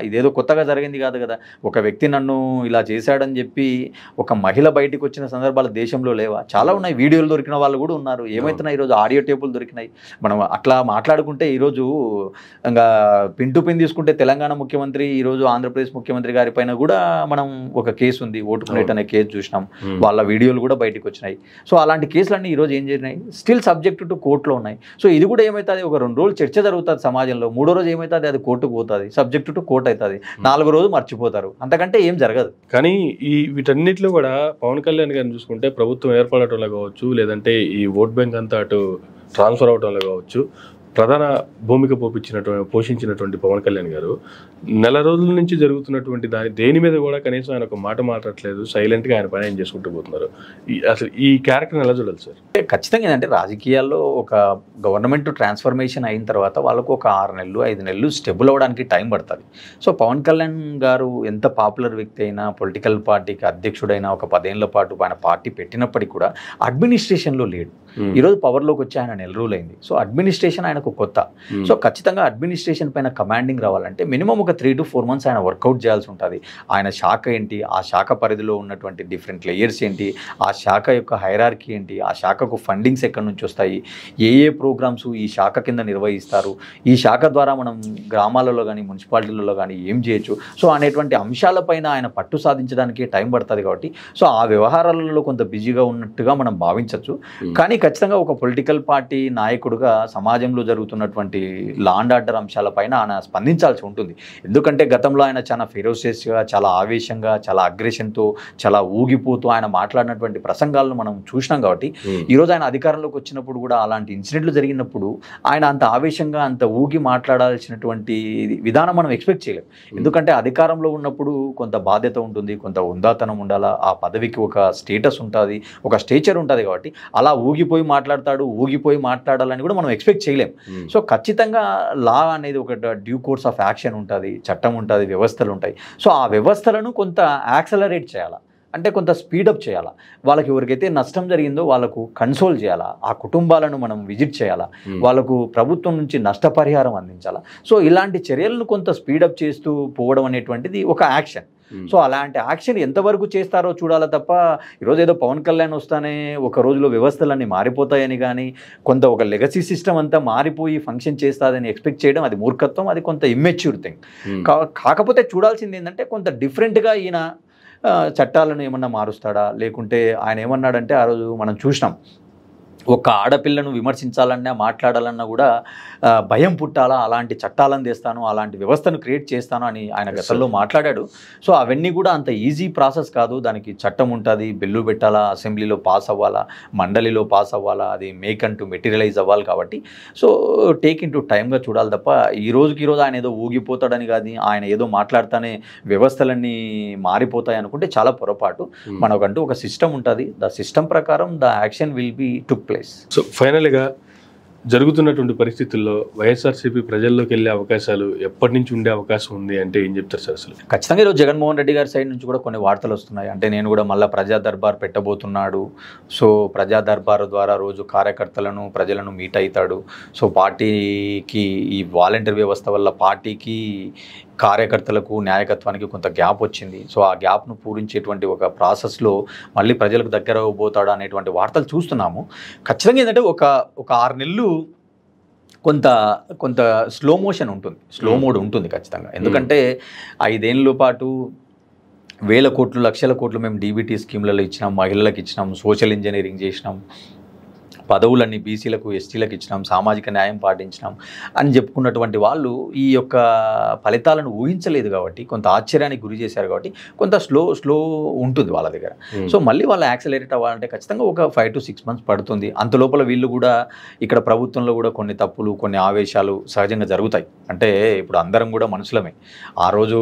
ఇదేదో కొత్తగా జరిగింది కాదు కదా. ఒక వ్యక్తి నన్ను ఇలా చేశాడని చెప్పి ఒక మహిళ బయటికి వచ్చిన సందర్భాలు దేశంలో లేవా? చాలా ఉన్నాయి. వీడియోలు దొరికిన వాళ్ళు కూడా ఉన్నారు. ఏమవుతున్నాయి ఈరోజు ఆడియో టేపులు దొరికినాయి. మనం అట్లా మాట్లాడుకుంటే ఈరోజు ఇంకా పిన్ టు పిన్ తీసుకుంటే తెలంగాణ ముఖ్యమంత్రి, ఈరోజు ఆంధ్రప్రదేశ్ ముఖ్యమంత్రి గారి పైన కూడా మనం ఒక కేసు ఉంది, ఓటుకునేట్ అనే కేసు చూసినాం. వాళ్ళ వీడియోలు కూడా బయటకు వచ్చినాయి. సో అలాంటి కేసులన్నీ ఈరోజు ఏం జరిగినాయి? స్టిల్ సబ్జెక్ట్ టు కోర్టులో ఉన్నాయి. సో ఇది కూడా ఏమవుతుంది, ఒక 2 రోజులు చర్చ జరుగుతుంది సమాజంలో, 3వ రోజు ఏమవుతుంది, అది కోర్టుకు పోతుంది, సబ్జెక్ట్ టు కోర్టు అవుతుంది, 4వ రోజు మర్చిపోతారు, అంతకంటే ఏం జరగదు. కానీ వీటన్నిటిలో కూడా పవన్ కళ్యాణ్ గారిని చూసుకుంటే ప్రభుత్వం ఏర్పడటంలో కావచ్చు, లేదంటే ఈ ఓట్ బ్యాంక్ అంతా అటు ట్రాన్స్ఫర్ అవటంలో కావచ్చు, ప్రధాన భూమిక పోషించినటువంటి పవన్ కళ్యాణ్ గారు నెల రోజుల నుంచి జరుగుతున్నటువంటి దేని మీద కూడా కనీసం ఆయన ఒక మాట మాట్లాడట్లేదు, సైలెంట్గా ఆయన పని ఆయన చేసుకుంటూ పోతున్నారు. అసలు ఈ క్యారెక్టర్ని ఎలా చూడాలి సార్? ఖచ్చితంగా ఏంటంటే రాజకీయాల్లో ఒక గవర్నమెంట్ ట్రాన్స్ఫర్మేషన్ అయిన తర్వాత వాళ్ళకు ఒక 6 నెలలు 5 నెలలు స్టెబుల్ అవ్వడానికి టైం పడుతుంది. సో పవన్ కళ్యాణ్ గారు ఎంత పాపులర్ వ్యక్తి అయినా, పొలిటికల్ పార్టీకి అధ్యక్షుడైనా, ఒక 10 ఏళ్ల పాటు ఆయన పార్టీ పెట్టినప్పటికీ కూడా అడ్మినిస్ట్రేషన్లో లేడు. ఈరోజు పవర్లోకి వచ్చి ఆయన నెల రోజులైంది. సో అడ్మినిస్ట్రేషన్ ఆయనకు కొత్త. సో ఖచ్చితంగా అడ్మినిస్ట్రేషన్ పైన కమాండింగ్ రావాలంటే మినిమం ఒక 3 to 4 months ఆయన వర్కౌట్ చేయాల్సి ఉంటుంది. ఆయన శాఖ ఏంటి, ఆ శాఖ పరిధిలో ఉన్నటువంటి డిఫరెంట్ లేయర్స్ ఏంటి, ఆ శాఖ యొక్క హైరార్కీ ఏంటి, ఆ శాఖకు ఫండింగ్స్ ఎక్కడి నుంచి వస్తాయి, ఏ ప్రోగ్రామ్స్ ఈ శాఖ కింద నిర్వహిస్తారు, ఈ శాఖ ద్వారా మనం గ్రామాలలో కానీ మున్సిపాలిటీలలో కానీ ఏం చేయొచ్చు, సో అనేటువంటి అంశాలపైన ఆయన పట్టు సాధించడానికి టైం పడుతుంది. కాబట్టి సో ఆ వ్యవహారాలలో కొంత బిజీగా ఉన్నట్టుగా మనం భావించవచ్చు. కానీ ఖచ్చితంగా ఒక పొలిటికల్ పార్టీ నాయకుడుగా సమాజంలో జరుగుతున్నటువంటి లా అండ్ ఆర్డర్ అంశాలపైన ఆయన స్పందించాల్సి ఉంటుంది. ఎందుకంటే గతంలో ఆయన చాలా ఫెరోసియస్గా, చాలా ఆవేశంగా, చాలా అగ్రెషన్తో, చాలా ఊగిపోతూ ఆయన మాట్లాడినటువంటి ప్రసంగాలను మనం చూసినాం. కాబట్టి ఈరోజు ఆయన అధికారంలోకి వచ్చినప్పుడు కూడా అలాంటి ఇన్సిడెంట్లు జరిగినప్పుడు ఆయన అంత ఆవేశంగా, అంత ఊగి మాట్లాడాల్సినటువంటి విధానం మనం ఎక్స్పెక్ట్ చేయలేం. ఎందుకంటే అధికారంలో ఉన్నప్పుడు కొంత బాధ్యత ఉంటుంది, కొంత ఉందాతనం ఉండాలా, ఆ పదవికి ఒక స్టేటస్ ఉంటుంది, ఒక స్టేచర్ ఉంటుంది. కాబట్టి అలా ఊగిపోయి మాట్లాడతాడు, ఊగిపోయి మాట్లాడాలని కూడా మనం ఎక్స్పెక్ట్ చేయలేం. సో ఖచ్చితంగా లా అనేది ఒక డ్యూ కోర్స్ ఆఫ్ యాక్షన్ ఉంటుంది, చట్టం ఉంటుంది, వ్యవస్థలు ఉంటాయి. సో ఆ వ్యవస్థలను కొంత యాక్సలరేట్ చేయాలా, అంటే కొంత స్పీడప్ చేయాలా, వాళ్ళకి ఎవరికైతే నష్టం జరిగిందో వాళ్ళకు కన్సోల్ చేయాలా, ఆ కుటుంబాలను మనం విజిట్ చేయాలా, వాళ్ళకు ప్రభుత్వం నుంచి నష్టపరిహారం అందించాలా. సో ఇలాంటి చర్యలను కొంత స్పీడప్ చేస్తూ పోవడం అనేటువంటిది ఒక యాక్షన్. సో అలాంటి యాక్షన్ ఎంతవరకు చేస్తారో చూడాలి తప్ప ఈరోజు ఏదో పవన్ కళ్యాణ్ వస్తానే ఒక రోజులో వ్యవస్థలన్నీ మారిపోతాయని కానీ, కొంత ఒక లెగసీ సిస్టమ్ అంతా మారిపోయి ఫంక్షన్ చేస్తుందని ఎక్స్పెక్ట్ చేయడం అది మూర్ఖత్వం, అది కొంత ఇమ్మెచ్యూర్ థింగ్. కాకపోతే చూడాల్సింది ఏంటంటే కొంత డిఫరెంట్గా ఈయన చట్టాలను ఏమన్నా మారుస్తాడా, లేకుంటే ఆయన ఏమన్నాడంటే ఆ రోజు మనం చూసినాం, ఒక ఆడపిల్లను విమర్శించాలన్నా మాట్లాడాలన్నా కూడా భయం పుట్టాలా, అలాంటి చట్టాలను తెస్తాను, అలాంటి వ్యవస్థను క్రియేట్ చేస్తాను అని ఆయన గతంలో మాట్లాడాడు. సో అవన్నీ కూడా అంత ఈజీ ప్రాసెస్ కాదు, దానికి చట్టం ఉంటుంది, బిల్లు పెట్టాలా, అసెంబ్లీలో పాస్ అవ్వాలా, మండలిలో పాస్ అవ్వాలా, అది మేక్ అంటూ మెటీరియలైజ్ అవ్వాలి. కాబట్టి సో టేక్ ఇన్ టు టైమ్గా చూడాలి తప్ప ఈ రోజుకి ఈరోజు ఆయన ఏదో ఊగిపోతాడని కానీ, ఆయన ఏదో మాట్లాడితేనే వ్యవస్థలన్నీ మారిపోతాయి అనుకుంటే చాలా పొరపాటు. మనకంటూ ఒక సిస్టమ్ ఉంటుంది, ద సిస్టమ్ ప్రకారం the action will be took place. So ఫైనల్గా జరుగుతున్నటువంటి పరిస్థితుల్లో వైఎస్ఆర్సీపీ ప్రజల్లోకి వెళ్ళే అవకాశాలు ఎప్పటి నుంచి ఉండే అవకాశం ఉంది అంటే ఏం చెప్తారు సార్? అసలు ఖచ్చితంగా ఈరోజు జగన్మోహన్ రెడ్డి గారి సైడ్ నుంచి కూడా కొన్ని వార్తలు వస్తున్నాయి. అంటే నేను కూడా మళ్ళీ ప్రజా దర్బార్ పెట్టబోతున్నాడు, సో ప్రజా దర్బార్ ద్వారా రోజు కార్యకర్తలను, ప్రజలను మీట్ అవుతాడు. సో పార్టీకి ఈ వాలంటీర్ వ్యవస్థ వల్ల పార్టీకి, కార్యకర్తలకు, నాయకత్వానికి కొంత గ్యాప్ వచ్చింది. సో ఆ గ్యాప్ను పూరించేటువంటి ఒక ప్రాసెస్లో మళ్ళీ ప్రజలకు దగ్గర పోతాడు అనేటువంటి వార్తలు చూస్తున్నాము. ఖచ్చితంగా ఏంటంటే ఒక 6 నెలలు కొంత స్లో మోషన్ ఉంటుంది, స్లో మోడ్ ఉంటుంది ఖచ్చితంగా. ఎందుకంటే 5 ఏళ్ళ పాటు వేల కోట్లు, లక్షల కోట్లు మేము డీబీటీ స్కీమ్లలో ఇచ్చినాం, మహిళలకు ఇచ్చినాం, సోషల్ ఇంజనీరింగ్ చేసినాం, పదవులన్నీ బీసీలకు, ఎస్టీలకు ఇచ్చినాం, సామాజిక న్యాయం పాటించినాం అని చెప్పుకున్నటువంటి వాళ్ళు ఈ యొక్క ఫలితాలను ఊహించలేదు. కాబట్టి కొంత ఆశ్చర్యానికి గురి చేశారు. కాబట్టి కొంత స్లో ఉంటుంది వాళ్ళ దగ్గర. సో మళ్ళీ వాళ్ళు యాక్సలరేట్ అవ్వాలంటే ఖచ్చితంగా ఒక 5 to 6 months పడుతుంది. అంత లోపల వీళ్ళు కూడా ఇక్కడ ప్రభుత్వంలో కూడా కొన్ని తప్పులు, కొన్ని ఆవేశాలు సహజంగా జరుగుతాయి. అంటే ఇప్పుడు అందరం కూడా మనుషులమే. ఆ రోజు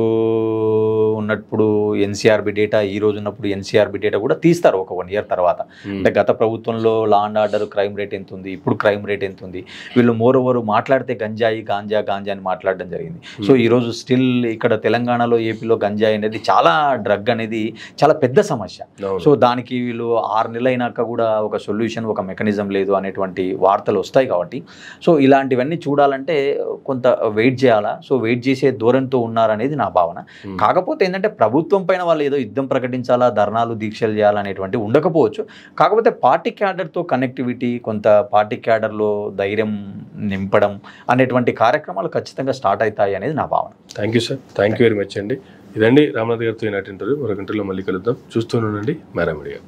ఉన్నప్పుడు ఎన్సీఆర్బీ డేటా, ఈ రోజు ఉన్నప్పుడు ఎన్సీఆర్బీ డేటా కూడా తీస్తారు ఒక 1 year తర్వాత. అంటే గత ప్రభుత్వంలో law and order crime rate ఎంత ఉంది, ఇప్పుడు క్రైమ్ రేట్ ఎంత ఉంది, వీళ్ళు మోరోవర్ మాట్లాడితే గంజాయి, గాంజా అని మాట్లాడడం జరిగింది. సో ఈరోజు స్టిల్ ఇక్కడ తెలంగాణలో, ఏపీలో గంజాయి అనేది చాలా డ్రగ్ అనేది చాలా పెద్ద సమస్య. సో దానికి వీళ్ళు 6 నెలలు అయినాక కూడా ఒక సొల్యూషన్, ఒక మెకానిజం లేదు అనేటువంటి వార్తలు వస్తాయి. కాబట్టి సో ఇలాంటివన్నీ చూడాలంటే కొంత వెయిట్ చేయాలా. సో వెయిట్ చేసే ధోరణితో ఉన్నారనేది నా భావన. కాకపోతే ఏంటంటే ప్రభుత్వం పైన వాళ్ళు ఏదో యుద్ధం ప్రకటించాలా, ధర్నాలు, దీక్షలు చేయాలనేటువంటి ఉండకపోవచ్చు. కాకపోతే పార్టీ క్యాడర్తో కనెక్టివిటీ, కొంత పార్టీ క్యాడర్లో ధైర్యం నింపడం అనేటువంటి కార్యక్రమాలు ఖచ్చితంగా స్టార్ట్ అవుతాయి అనేది నా భావన. Thank you sir, thank you very much అండి. ఇదండి రామ్నాథ్ గారితో ఈనాటి ఇంటర్వ్యూ. మరొక ఇంటర్వ్యూలో మళ్ళీ కలుద్దాం. చూస్తూనే ఉండండి మేరా మీడియా.